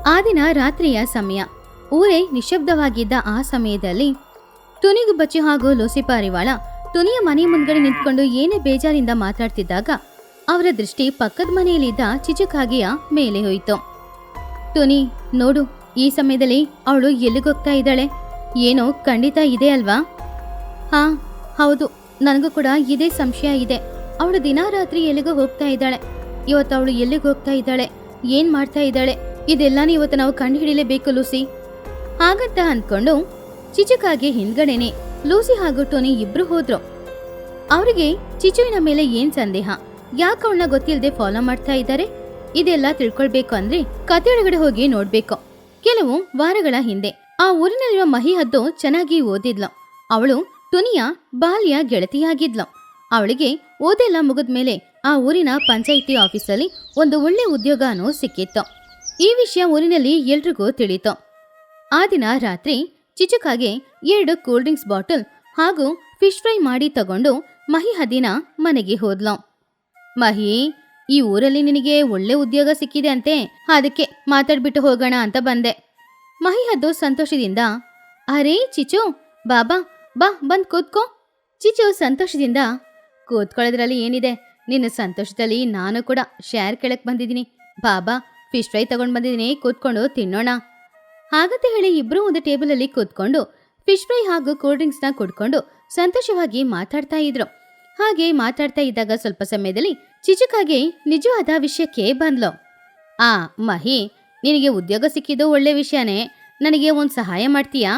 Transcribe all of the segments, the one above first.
ಆ ದಿನ ರಾತ್ರಿಯ ಸಮಯ. ಊರೇ ನಿಶಬ್ದವಾಗಿದ್ದ ಆ ಸಮಯದಲ್ಲಿ ತುನಿಗುಬ್ಬಚ್ಚಿ ಹಾಗೂ ಲೂಸಿ ಪಾರಿವಾಳ ತುನಿಯ ಮನೆ ಮುಂದ್ಗಡೆ ನಿಂತ್ಕೊಂಡು ಏನೇ ಬೇಜಾರಿಂದ ಮಾತಾಡ್ತಿದ್ದಾಗ ಅವರ ದೃಷ್ಟಿ ಪಕ್ಕದ ಮನೆಯಲ್ಲಿದ್ದ ಚಿಚುಕಾಗೆಯ ಮೇಲೆ ಹೋಯಿತು. ತುನಿ, ನೋಡು, ಈ ಸಮಯದಲ್ಲಿ ಅವಳು ಎಲ್ಲಿಗೋಗ್ತಾ ಇದ್ದಾಳೆ? ಏನೋ ಖಂಡಿತ ಇದೆ ಅಲ್ವಾ? ಹಾ ಹೌದು, ನನಗೂ ಕೂಡ ಇದೇ ಸಂಶಯ ಇದೆ. ಅವಳು ದಿನಾ ರಾತ್ರಿ ಎಲ್ಲಿಗೋ ಹೋಗ್ತಾ ಇದ್ದಾಳೆ. ಇವತ್ತು ಅವಳು ಎಲ್ಲಿಗೆ ಹೋಗ್ತಾ ಇದ್ದಾಳೆ, ಏನ್ ಮಾಡ್ತಾ ಇದ್ದಾಳೆ, ಇದೆಲ್ಲಾನು ಇವತ್ತು ನಾವು ಕಂಡು ಹಿಡಿಲೇಬೇಕು ಲೂಸಿ. ಹಾಗಂತ ಅಂದ್ಕೊಂಡು ಚಿಚುಕಾಗೆ ಹಿಂದ್ಗಡೆನೆ ಲೂಸಿ ಹಾಗೂ ಟೋನಿ ಇಬ್ರು ಹೋದ್ರು. ಅವರಿಗೆ ಚಿಚುವಿನ ಮೇಲೆ ಏನ್ ಸಂದೇಹ, ಯಾಕೆ ಅವಳನ್ನ ಗೊತ್ತಿಲ್ಲದೆ ಫಾಲೋ ಮಾಡ್ತಾ ಇದ್ದಾರೆ, ಇದೆಲ್ಲ ತಿಳ್ಕೊಳ್ಬೇಕು ಅಂದ್ರೆ ಕಥೆಯೊಳಗಡೆ ಹೋಗಿ ನೋಡ್ಬೇಕು. ಕೆಲವು ವಾರಗಳ ಹಿಂದೆ ಆ ಊರಿನಲ್ಲಿರುವ ಮಹಿ ಹದ್ದು ಚೆನ್ನಾಗಿ ಓದಿದ್ಲು. ಅವಳು ಟುನಿಯ ಬಾಲ್ಯ ಗೆಳತಿಯಾಗಿದ್ಲು. ಅವಳಿಗೆ ಓದೆಲ್ಲ ಮುಗಿದ್ಮೇಲೆ ಆ ಊರಿನ ಪಂಚಾಯಿತಿ ಆಫೀಸಲ್ಲಿ ಒಂದು ಒಳ್ಳೆ ಉದ್ಯೋಗನೂ ಸಿಕ್ಕಿತ್ತು. ಈ ವಿಷಯ ಊರಿನಲ್ಲಿ ಎಲ್ರಿಗೂ ತಿಳಿತು. ಆ ದಿನ ರಾತ್ರಿ ಚಿಚುಕಾಗೆ 2 ಕೂಲ್ ಡ್ರಿಂಕ್ಸ್ ಬಾಟಲ್ ಹಾಗೂ ಫಿಶ್ ಫ್ರೈ ಮಾಡಿ ತಗೊಂಡು ಮಹಿ ಹದ್ದಿನ ಮನೆಗೆ ಹೋದ್ಲು. ಮಹಿ, ಈ ಊರಲ್ಲಿ ನಿನಗೆ ಒಳ್ಳೆ ಉದ್ಯೋಗ ಸಿಕ್ಕಿದೆ ಅಂತೆ, ಅದಕ್ಕೆ ಮಾತಾಡ್ಬಿಟ್ಟು ಹೋಗೋಣ ಅಂತ ಬಂದೆ. ಮಹಿ ಹದ್ದು ಸಂತೋಷದಿಂದ, ಅರೇ ಚಿಚು, ಬಾಬಾ ಬಾ, ಬಂದ್ ಕೂತ್ಕೋ. ಚಿಚು ಸಂತೋಷದಿಂದ, ಕೂತ್ಕೊಳ್ಳೋದ್ರಲ್ಲಿ ಏನಿದೆ, ನಿನ್ನ ಸಂತೋಷದಲ್ಲಿ ನಾನು ಕೂಡ ಶೇರ್ ಕೇಳಕ್ ಬಂದಿದ್ದೀನಿ. ಬಾಬಾ, ಫಿಶ್ ಫ್ರೈ ತಗೊಂಡ್ ಬಂದಿದ್ದೀನಿ, ಕೂತ್ಕೊಂಡು ತಿನ್ನೋಣ. ಹಾಗಂತ ಹೇಳಿ ಇಬ್ರು ಒಂದು ಟೇಬಲಲ್ಲಿ ಕೂತ್ಕೊಂಡು ಫಿಶ್ ಫ್ರೈ ಹಾಗೂ ಕೂಲ್ ಡ್ರಿಂಕ್ಸ್ನ ಕುಡ್ಕೊಂಡು ಸಂತೋಷವಾಗಿ ಮಾತಾಡ್ತಾ ಇದ್ರು. ಹಾಗೆ ಮಾತಾಡ್ತಾ ಇದ್ದಾಗ ಸ್ವಲ್ಪ ಸಮಯದಲ್ಲಿ ಚಿಚುಕಾಗೆ ನಿಜವಾದ ವಿಷಯಕ್ಕೆ ಬಂದ್ಲು. ಮಹಿ, ನಿನಗೆ ಉದ್ಯೋಗ ಸಿಕ್ಕಿದ್ದು ಒಳ್ಳೆ ವಿಷಯನೇ, ನನಗೆ ಒಂದು ಸಹಾಯ ಮಾಡ್ತೀಯಾ?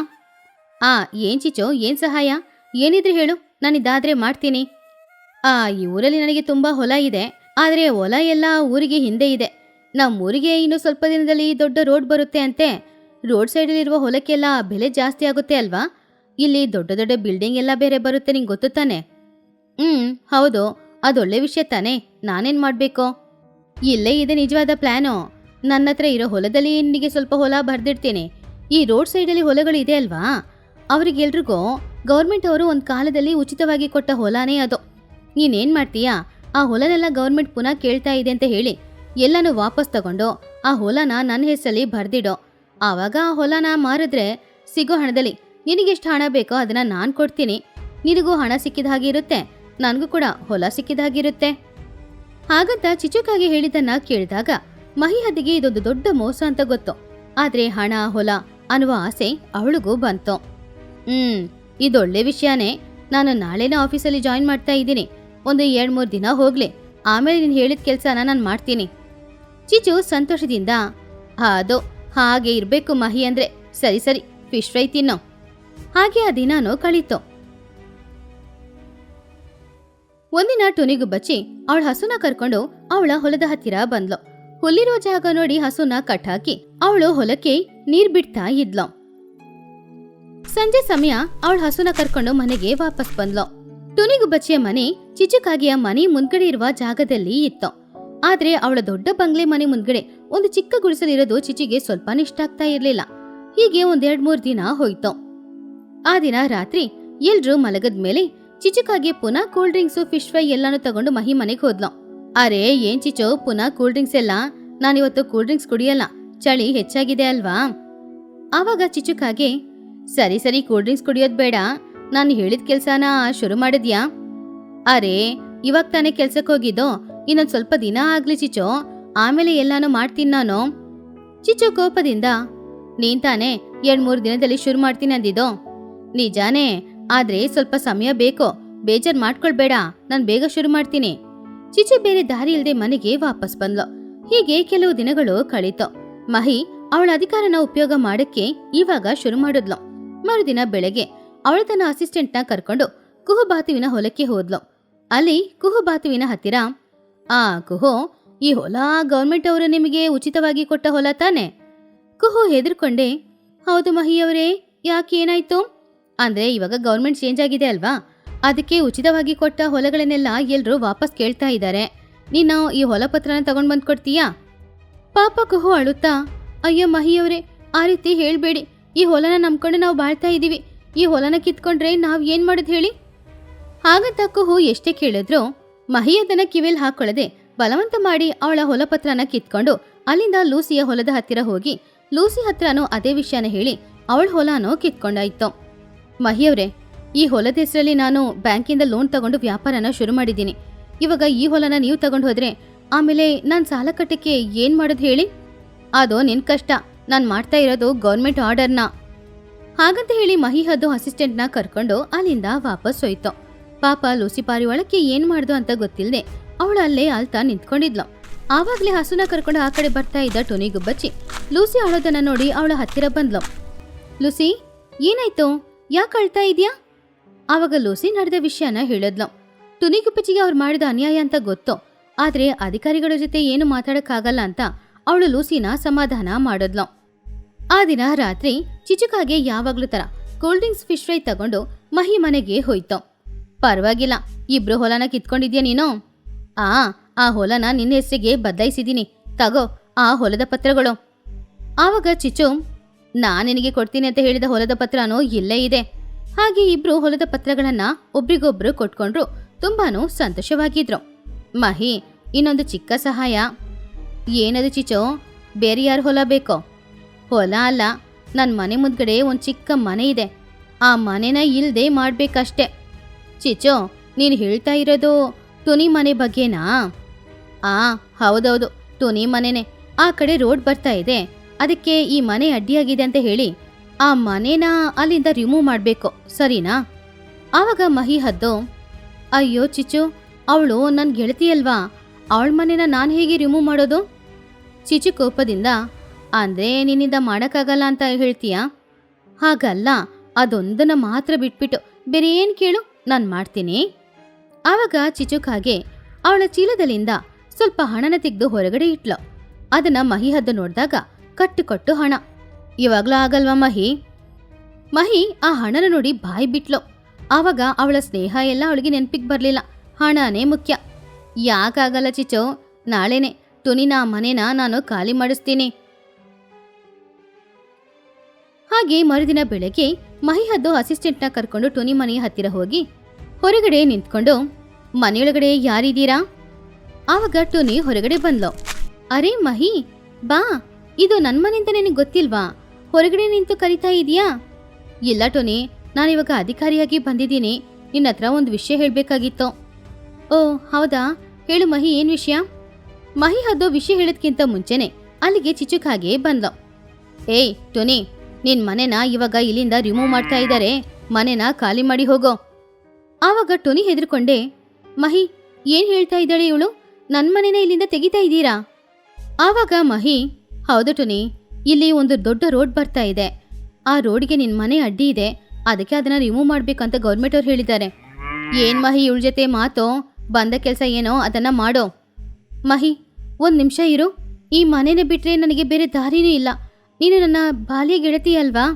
ಏನ್ ಚಿಚು, ಏನ್ ಸಹಾಯ? ಏನಿದ್ರೆ ಹೇಳು, ನಾನಿದ್ದಾದ್ರೆ ಮಾಡ್ತೀನಿ. ಈ ಊರಲ್ಲಿ ನನಗೆ ತುಂಬಾ ಹೊಲ ಇದೆ, ಆದ್ರೆ ಹೊಲ ಎಲ್ಲ ಊರಿಗೆ ಹಿಂದೆ ಇದೆ. ನಮ್ಮೂರಿಗೆ ಇನ್ನು ಸ್ವಲ್ಪ ದಿನದಲ್ಲಿ ದೊಡ್ಡ ರೋಡ್ ಬರುತ್ತೆ ಅಂತೆ. ರೋಡ್ ಸೈಡಲ್ಲಿರುವ ಹೊಲಕ್ಕೆಲ್ಲ ಬೆಲೆ ಜಾಸ್ತಿ ಆಗುತ್ತೆ ಅಲ್ವಾ? ಇಲ್ಲಿ ದೊಡ್ಡ ದೊಡ್ಡ ಬಿಲ್ಡಿಂಗ್ ಎಲ್ಲ ಬೇರೆ ಬರುತ್ತೆ, ನಿಂಗೆ ಗೊತ್ತು ತಾನೆ? ಹೌದು, ಅದೊಳ್ಳೆ ವಿಷಯ ತಾನೆ. ನಾನೇನ್ ಮಾಡ್ಬೇಕು? ಇಲ್ಲೇ ಇದೆ ನಿಜವಾದ ಪ್ಲಾನು. ನನ್ನ ಹತ್ರ ಇರೋ ಹೊಲದಲ್ಲಿ ನಿನಗೆ ಸ್ವಲ್ಪ ಹೊಲ ಬರ್ದಿಡ್ತೀನಿ. ಈ ರೋಡ್ ಸೈಡಲ್ಲಿ ಹೊಲಗಳು ಇದೆ ಅಲ್ವಾ, ಅವ್ರಿಗೆಲ್ರಿಗೂ ಗೌರ್ಮೆಂಟ್ ಅವರು ಒಂದು ಕಾಲದಲ್ಲಿ ಉಚಿತವಾಗಿ ಕೊಟ್ಟ ಹೊಲನೇ ಅದು. ನೀನೇನ್ ಮಾಡ್ತೀಯಾ, ಆ ಹೊಲನೆಲ್ಲ ಗೌರ್ಮೆಂಟ್ ಪುನಃ ಕೇಳ್ತಾ ಇದೆ ಅಂತ ಹೇಳಿ ಎಲ್ಲನೂ ವಾಪಸ್ ತಗೊಂಡು ಆ ಹೊಲನ ನನ್ನ ಹೆಸರಲ್ಲಿ ಬರ್ದಿಡೋ. ಆವಾಗ ಆ ಹೊಲನ ಮಾರಿದ್ರೆ ಸಿಗೋ ಹಣದಲ್ಲಿ ನಿನಗೆಷ್ಟು ಹಣ ಬೇಕೋ ಅದನ್ನ ನಾನು ಕೊಡ್ತೀನಿ. ನಿನಗೂ ಹಣ ಸಿಕ್ಕಿದ ಹಾಗೆ ಇರುತ್ತೆ, ನನಗೂ ಕೂಡ ಹೊಲ ಸಿಕ್ಕಿದ ಹಾಗಿರುತ್ತೆ. ಹಾಗಂತ ಚಿಚುಕಾಗೆ ಹೇಳಿದ್ದನ್ನ ಕೇಳಿದಾಗ ಮಹಿ ಹದ್ದಿಗೆ ಇದೊಂದು ದೊಡ್ಡ ಮೋಸ ಅಂತ ಗೊತ್ತು. ಆದ್ರೆ ಹಣ ಹೊಲ ಅನ್ನುವ ಆಸೆ ಅವಳಿಗೂ ಬಂತು. ಇದೊಳ್ಳೆ ವಿಷಯನೇ. ನಾನು ನಾಳೆನೇ ಆಫೀಸಲ್ಲಿ ಜಾಯಿನ್ ಮಾಡ್ತಾ ಇದ್ದೀನಿ. ಒಂದು 2-3 ದಿನ ಹೋಗ್ಲಿ, ಆಮೇಲೆ ನೀನು ಹೇಳಿದ ಕೆಲಸನ ನಾನು ಮಾಡ್ತೀನಿ. ಚಿಚು ಸಂತೋಷದಿಂದ, ಅದು ಹಾಗೆ ಇರಬೇಕು ಮಹಿ ಅಂದ್ರೆ. ಸರಿ ಸರಿ, ಫಿಶ್ ಫ್ರೈ ತಿನ್ನೋ. ಹಾಗೆ ಆ ದಿನಾನೂ ಕಳೀತು. ಒಂದಿನ ಟುನಿಗುಬ್ಬಚ್ಚಿ ಅವಳ ಹಸುನ ಕರ್ಕೊಂಡು ಅವಳ ಹೊಲದ ಹತ್ತಿರ ಬಂದ್ಲು. ಹುಲ್ಲಿರೋ ಜಾಗ ನೋಡಿ ಹಸುನ ಕಟ್ಟಾಕಿ ಅವಳು ಹೊಲಕ್ಕೆ ನೀರ್ ಬಿಡ್ತಾ ಇದ್ಲು. ಸಂಜೆ ಸಮಯ ಅವಳ ಹಸುನ ಕರ್ಕೊಂಡು ಮನೆಗೆ ವಾಪಸ್ ಬಂದ್ಲು. ಟುನಿಗುಬ್ಬಚ್ಚಿಯ ಮನೆ ಚಿಚುಕಾಗಿಯ ಮನೆ ಮುಂದ್ಗಡೆ ಇರುವ ಜಾಗದಲ್ಲಿ ಇತ್ತು. ಆದ್ರೆ ಅವಳ ದೊಡ್ಡ ಬಂಗ್ಲೆ ಮನೆ ಮುಂದ್ಗಡೆ ಒಂದು ಚಿಕ್ಕ ಗುಡಿಸಲಿರೋದು ಚಿಚಿಗೆ ಸ್ವಲ್ಪ ಇಷ್ಟ ಆಗ್ತಾ ಇರ್ಲಿಲ್ಲ. ಹೀಗೆ 1-2-3 ದಿನ ಹೋಯ್ತು. ಆ ದಿನ ರಾತ್ರಿ ಎಲ್ರೂ ಮಲಗದ್ಮೇಲೆ ಚಿಚುಕಾಗೆ ಪುನಃ ಕೂಲ್ ಡ್ರಿಂಕ್ಸು ಫಿಶ್ ಫ್ರೈ ಎಲ್ಲಾನು ತಗೊಂಡು ಮಹಿ ಮನೆಗೆ ಹೋದ್ಲು. ಅರೆ ಏನ್ ಚಿಚು, ಪುನಃ ಕೂಲ್ ಡ್ರಿಂಕ್ಸ್ ಎಲ್ಲ? ನಾನಿವತ್ತು ಕೂಲ್ ಡ್ರಿಂಕ್ಸ್ ಕುಡಿಯಲ್ಲ, ಚಳಿ ಹೆಚ್ಚಾಗಿದೆ ಅಲ್ವಾ? ಆವಾಗ ಚಿಚುಕಾಗೆ, ಸರಿ ಸರಿ, ಕೂಲ್ ಡ್ರಿಂಕ್ಸ್ ಕುಡಿಯೋದ್ ಬೇಡ, ನಾನು ಹೇಳಿದ ಕೆಲ್ಸನ ಶುರು ಮಾಡಿದ್ಯಾ? ಅರೆ ಇವಾಗ ತಾನೇ ಕೆಲ್ಸಕ್ಕೆ ಹೋಗಿದ್ದು, ಇನ್ನೊಂದ್ ಸ್ವಲ್ಪ ದಿನ ಆಗ್ಲಿ ಚಿಚು, ಆಮೇಲೆ ಎಲ್ಲಾನು ಮಾಡ್ತೀನಿ ನಾನು. ಚಿಚು ಕೋಪದಿಂದ, ನೀನ್ ತಾನೇ 2-3 ದಿನದಲ್ಲಿ ಶುರು ಮಾಡ್ತೀನಿ ಅಂದಿದ್ದು. ನಿಜಾನೇ, ಆದ್ರೆ ಸ್ವಲ್ಪ ಸಮಯ ಬೇಕು, ಬೇಜಾರ್ ಮಾಡ್ಕೊಳ್ಬೇಡ, ನಾನ್ ಬೇಗ ಶುರು ಮಾಡ್ತೀನಿ. ಚಿಚು ಬೇರೆ ದಾರಿ ಇಲ್ದೆ ಮನೆಗೆ ವಾಪಸ್ ಬಂದ್ಲು. ಹೀಗೆ ಕೆಲವು ದಿನಗಳು ಕಳೀತು. ಮಹಿ ಅವಳ ಅಧಿಕಾರನ ಉಪಯೋಗ ಮಾಡಕ್ಕೆ ಇವಾಗ ಶುರು ಮಾಡಿದ್ಲು. ಮರುದಿನ ಬೆಳಗ್ಗೆ ಅವಳು ತನ್ನ ಅಸಿಸ್ಟೆಂಟ್ನ ಕರ್ಕೊಂಡು ಕುಹುಬಾತುವಿನ ಹೊಲಕ್ಕೆ ಹೋದ್ಲು. ಅಲ್ಲಿ ಕುಹುಬಾತುವಿನ ಹತ್ತಿರ, ಕುಹು, ಈ ಹೊಲ ಗೌರ್ಮೆಂಟ್ ಅವರು ನಿಮಗೆ ಉಚಿತವಾಗಿ ಕೊಟ್ಟ ಹೊಲ ತಾನೆ? ಕುಹು ಹೆದರ್ಕೊಂಡೆ, ಹೌದು ಮಹಿಯವರೇ, ಯಾಕೆ ಏನಾಯ್ತು? ಅಂದ್ರೆ ಇವಾಗ ಗೌರ್ಮೆಂಟ್ ಚೇಂಜ್ ಆಗಿದೆ ಅಲ್ವಾ, ಅದಕ್ಕೆ ಉಚಿತವಾಗಿ ಕೊಟ್ಟ ಹೊಲಗಳನ್ನೆಲ್ಲ ಎಲ್ರೂ ವಾಪಸ್ ಕೇಳ್ತಾ ಇದ್ದಾರೆ. ನೀನು ಈ ಹೊಲ ಪತ್ರನ ತಗೊಂಡ್ ಬಂದ್ ಕೊಡ್ತೀಯಾ? ಪಾಪ ಕುಹು ಅಳುತ್ತಾ, ಅಯ್ಯೋ ಮಹಿಯವರೇ, ಆ ರೀತಿ ಹೇಳ್ಬೇಡಿ. ಈ ಹೊಲನ ನಂಬ್ಕೊಂಡು ನಾವು ಬಾಳ್ತಾ ಇದೀವಿ. ಈ ಹೊಲನ ಕಿತ್ಕೊಂಡ್ರೆ ನಾವ್ ಏನ್ ಮಾಡೋದು ಹೇಳಿ? ಹಾಗಂತ ಕುಹು ಎಷ್ಟೇ ಕೇಳಿದ್ರು ಮಹಿ ಅದನ್ನ ಕಿವಿಲ್ ಹಾಕೊಳ್ಳದೆ ಬಲವಂತ ಮಾಡಿ ಅವಳ ಹೊಲಪತ್ರನ ಕಿತ್ಕೊಂಡು ಅಲ್ಲಿಂದ ಲೂಸಿಯ ಹೊಲದ ಹತ್ತಿರ ಹೋಗಿ ಲೂಸಿ ಹತ್ರನೂ ಅದೇ ವಿಷಯನ ಹೇಳಿ ಅವಳ ಹೊಲನೂ ಕಿತ್ಕೊಂಡಾಯ್ತು. ಮಹಿಯವ್ರೆ, ಈ ಹೊಲದ ಹೆಸರಲ್ಲಿ ನಾನು ಬ್ಯಾಂಕಿಂದ ಲೋನ್ ತಗೊಂಡು ವ್ಯಾಪಾರನ ಶುರು ಮಾಡಿದ್ದೀನಿ. ಇವಾಗ ಈ ಹೊಲನ ನೀವು ತಗೊಂಡು ಹೋದ್ರೆ ಆಮೇಲೆ ನಾನು ಸಾಲ ಕಟ್ಟಕ್ಕೆ ಏನ್ ಮಾಡೋದು ಹೇಳಿ? ಅದು ನಿನ್ ಕಷ್ಟ, ನಾನು ಮಾಡ್ತಾ ಇರೋದು ಗೌರ್ಮೆಂಟ್ ಆರ್ಡರ್ನ. ಹಾಗಂತ ಹೇಳಿ ಮಹಿಹದ್ದು ಅಸಿಸ್ಟೆಂಟ್ನ ಕರ್ಕೊಂಡು ಅಲ್ಲಿಂದ ವಾಪಸ್ ಹೋಯ್ತು. ಪಾಪ ಲೂಸಿ ಪಾರಿವಾಳಕ್ಕೆ ಏನ್ ಮಾಡ್ದು ಅಂತ ಗೊತ್ತಿಲ್ಲದೆ ಅವಳು ಅಲ್ಲೇ ಅಳ್ತಾ ನಿಂತ್ಕೊಂಡಿದ್ಲು. ಆವಾಗ್ಲೇ ಹಸುನ ಕರ್ಕೊಂಡು ಆ ಕಡೆ ಬರ್ತಾ ಇದ್ದ ಟೋನಿ ಗುಬ್ಬಚ್ಚಿ ಲೂಸಿ ಅಳೋದನ್ನ ನೋಡಿ ಅವಳ ಹತ್ತಿರ ಬಂದ್ಲು. ಲೂಸಿ, ಏನಾಯ್ತು? ಯಾಕೆ ಅಳ್ತಾ ಇದೀಯಾ? ಆವಾಗ ಲೂಸಿ ನಡೆದ ವಿಷಯನ ಹೇಳಿದ್ಲು. ಟೋನಿ ಗುಬ್ಬಚ್ಚಿಗೆ ಅವ್ರು ಮಾಡಿದ ಅನ್ಯಾಯ ಅಂತ ಗೊತ್ತು, ಆದ್ರೆ ಅಧಿಕಾರಿಗಳ ಜೊತೆ ಏನು ಮಾತಾಡಕ್ಕಾಗಲ್ಲ ಅಂತ ಅವಳು ಲೂಸಿನ ಸಮಾಧಾನ ಮಾಡಿದ್ಲು. ಆ ದಿನ ರಾತ್ರಿ ಚಿಚುಕಾಗೆ ಯಾವಾಗ್ಲೂ ತರ ಕೂಲ್ ಡ್ರಿಂಕ್ಸ್, ಫಿಶ್ ಫ್ರೈ ತಗೊಂಡು ಮಹಿ ಮನೆಗೆ ಹೋಯ್ತು. ಪರವಾಗಿಲ್ಲ, ಇಬ್ರು ಹೊಲನ ಕಿತ್ಕೊಂಡಿದ್ಯಾ ನೀನು? ಆ ಹೊಲನ ನಿನ್ನ ಹೆಸರಿಗೆ ಬದಲಾಯಿಸಿದ್ದೀನಿ, ತಗೋ ಆ ಹೊಲದ ಪತ್ರಗಳು. ಆವಾಗ ಚಿಚು, ನಾನು ನಿನಗೆ ಕೊಡ್ತೀನಿ ಅಂತ ಹೇಳಿದ ಹೊಲದ ಪತ್ರನೂ ಇಲ್ಲೇ ಇದೆ. ಹಾಗೆ ಇಬ್ರು ಹೊಲದ ಪತ್ರಗಳನ್ನ ಒಬ್ರಿಗೊಬ್ರು ಕೊಟ್ಕೊಂಡ್ರು. ತುಂಬಾನು ಸಂತೋಷವಾಗಿದ್ರು. ಮಹಿ, ಇನ್ನೊಂದು ಚಿಕ್ಕ ಸಹಾಯ. ಏನದು ಚಿಚು? ಬೇರೆ ಯಾರು ಹೊಲ ಬೇಕೋ? ಹೊಲ ಅಲ್ಲ, ನನ್ನ ಮನೆ ಮುಂದ್ಗಡೆ ಒಂದು ಚಿಕ್ಕ ಮನೆ ಇದೆ, ಆ ಮನೆನ ಇಲ್ದೆ ಮಾಡ್ಬೇಕಷ್ಟೆ. ಚಿಚು, ನೀನು ಹೇಳ್ತಾ ಇರೋದು ಟುನಿ ಮನೆ ಬಗ್ಗೆನಾ? ಹೌದೌದು, ಟುನಿ ಮನೆನೇ. ಆ ಕಡೆ ರೋಡ್ ಬರ್ತಾ ಇದೆ, ಅದಕ್ಕೆ ಈ ಮನೆ ಅಡ್ಡಿಯಾಗಿದೆ ಅಂತ ಹೇಳಿ ಆ ಮನೆನ ಅಲ್ಲಿಂದ ರಿಮೂವ್ ಮಾಡಬೇಕು, ಸರಿನಾ? ಆವಾಗ ಮಹಿ ಹದ್ದು, ಅಯ್ಯೋ ಚಿಚು, ಅವಳು ನನ್ನ ಗೆಳತಿ ಅಲ್ವಾ, ಅವಳ ಮನೆನ ನಾನು ಹೇಗೆ ರಿಮೂವ್ ಮಾಡೋದು? ಚಿಚು ಕೋಪದಿಂದ, ಅಂದರೆ ನಿನ್ನಿಂದ ಮಾಡೋಕ್ಕಾಗಲ್ಲ ಅಂತ ಹೇಳ್ತೀಯಾ? ಹಾಗಲ್ಲ, ಅದೊಂದನ್ನು ಮಾತ್ರ ಬಿಟ್ಬಿಟ್ಟು ಬೇರೆ ಏನು ಕೇಳು, ನಾನು ಮಾಡ್ತೀನಿ. ಆವಾಗ ಚಿಚುಕಾಗೆ ಅವಳ ಚೀಲದಲ್ಲಿಂದ ಸ್ವಲ್ಪ ಹಣನ ತೆಗೆದು ಹೊರಗಡೆ ಇಟ್ಲು. ಅದನ್ನ ಮಹಿ ಹದ್ದು ನೋಡಿದಾಗ ಕಟ್ಟು ಹಣ. ಇವಾಗ್ಲೂ ಆಗಲ್ವಾ ಮಹಿ? ಮಹಿ ಆ ಹಣನ ನೋಡಿ ಬಾಯಿ ಬಿಟ್ಲು. ಆವಾಗ ಅವಳ ಸ್ನೇಹ ಎಲ್ಲ ಅವಳಿಗೆ ನೆನಪಿಗೆ ಬರಲಿಲ್ಲ. ಹಣನೇ ಮುಖ್ಯ. ಯಾಕಾಗಲ್ಲ ಚಿಚು, ನಾಳೆನೆ ಟುನಿನ ಮನೆನ ನಾನು ಖಾಲಿ ಮಾಡಿಸ್ತೀನಿ. ಹಾಗೆ ಮರುದಿನ ಬೆಳಗ್ಗೆ ಮಹಿಹದ್ದು ಅಸಿಸ್ಟೆಂಟ್ನ ಕರ್ಕೊಂಡು ಟುನಿ ಮನೆಯ ಹತ್ತಿರ ಹೋಗಿ ಹೊರಗಡೆ ನಿಂತ್ಕೊಂಡು, ಮನೆಯೊಳಗಡೆ ಯಾರಿದ್ದೀರಾ? ಆವಾಗ ಟುನಿ ಹೊರಗಡೆ ಬಂದ್ಲು. ಅರೆ ಮಹಿ, ಬಾ, ಇದು ನನ್ನ ಮನೆ ಅಂತ ನಿನಗೆ ಗೊತ್ತಿಲ್ವಾ? ಹೊರಗಡೆ ನಿಂತು ಕರಿತಾ ಇದೀಯಾ? ಇಲ್ಲ ಟುನಿ, ನಾನಿವಾಗ ಅಧಿಕಾರಿಯಾಗಿ ಬಂದಿದ್ದೀನಿ, ನಿನ್ನ ಹತ್ರ ಒಂದು ವಿಷಯ ಹೇಳಬೇಕಾಗಿತ್ತು. ಓ ಹೌದಾ, ಹೇಳು ಮಹಿ, ಏನು ವಿಷಯ? ಮಹಿ ಹದ್ದು ವಿಷಯ ಹೇಳೋದ್ಕಿಂತ ಮುಂಚೆನೆ ಅಲ್ಲಿಗೆ ಚಿಚುಕಾಗೆ ಬಂದ್ಲು. ಏಯ್ ಟುನಿ, ನಿನ್ ಮನೆನ ಇವಾಗ ಇಲ್ಲಿಂದ ರಿಮೂವ್ ಮಾಡ್ತಾ ಇದ್ದಾರೆ, ಮನೆನ ಖಾಲಿ ಮಾಡಿ ಹೋಗೋ. ಆವಾಗ ಟುನಿ ಹೆದರ್ಕೊಂಡೆ, ಮಹಿ ಏನ್ ಹೇಳ್ತಾ ಇದ್ದಾಳೆ ಇವಳು? ನನ್ನ ಮನೆನ ಇಲ್ಲಿಂದ ತೆಗಿತಾ ಇದ್ದೀರಾ? ಆವಾಗ ಮಹಿ, ಹೌದು ಟುನಿ, ಇಲ್ಲಿ ಒಂದು ದೊಡ್ಡ ರೋಡ್ ಬರ್ತಾ ಇದೆ, ಆ ರೋಡ್ಗೆ ನಿನ್ ಮನೆ ಅಡ್ಡಿ ಇದೆ, ಅದಕ್ಕೆ ಅದನ್ನ ರಿಮೂವ್ ಮಾಡ್ಬೇಕಂತ ಗೌರ್ಮೆಂಟ್ ಅವ್ರು ಹೇಳಿದ್ದಾರೆ. ಏನ್ ಮಹಿ ಇವಳ ಜೊತೆ ಮಾತೋ? ಬಂದ ಕೆಲಸ ಏನೋ ಅದನ್ನ ಮಾಡೋ. ಮಹಿ, ಒಂದು ನಿಮಿಷ ಇರು, ಈ ಮನೆನ ಬಿಟ್ರೆ ನನಗೆ ಬೇರೆ ದಾರಿನೂ ಇಲ್ಲ. ನೀನು ನನ್ನ ಬಾಲ್ಯ ಗೆಳತಿ ಅಲ್ವಾ?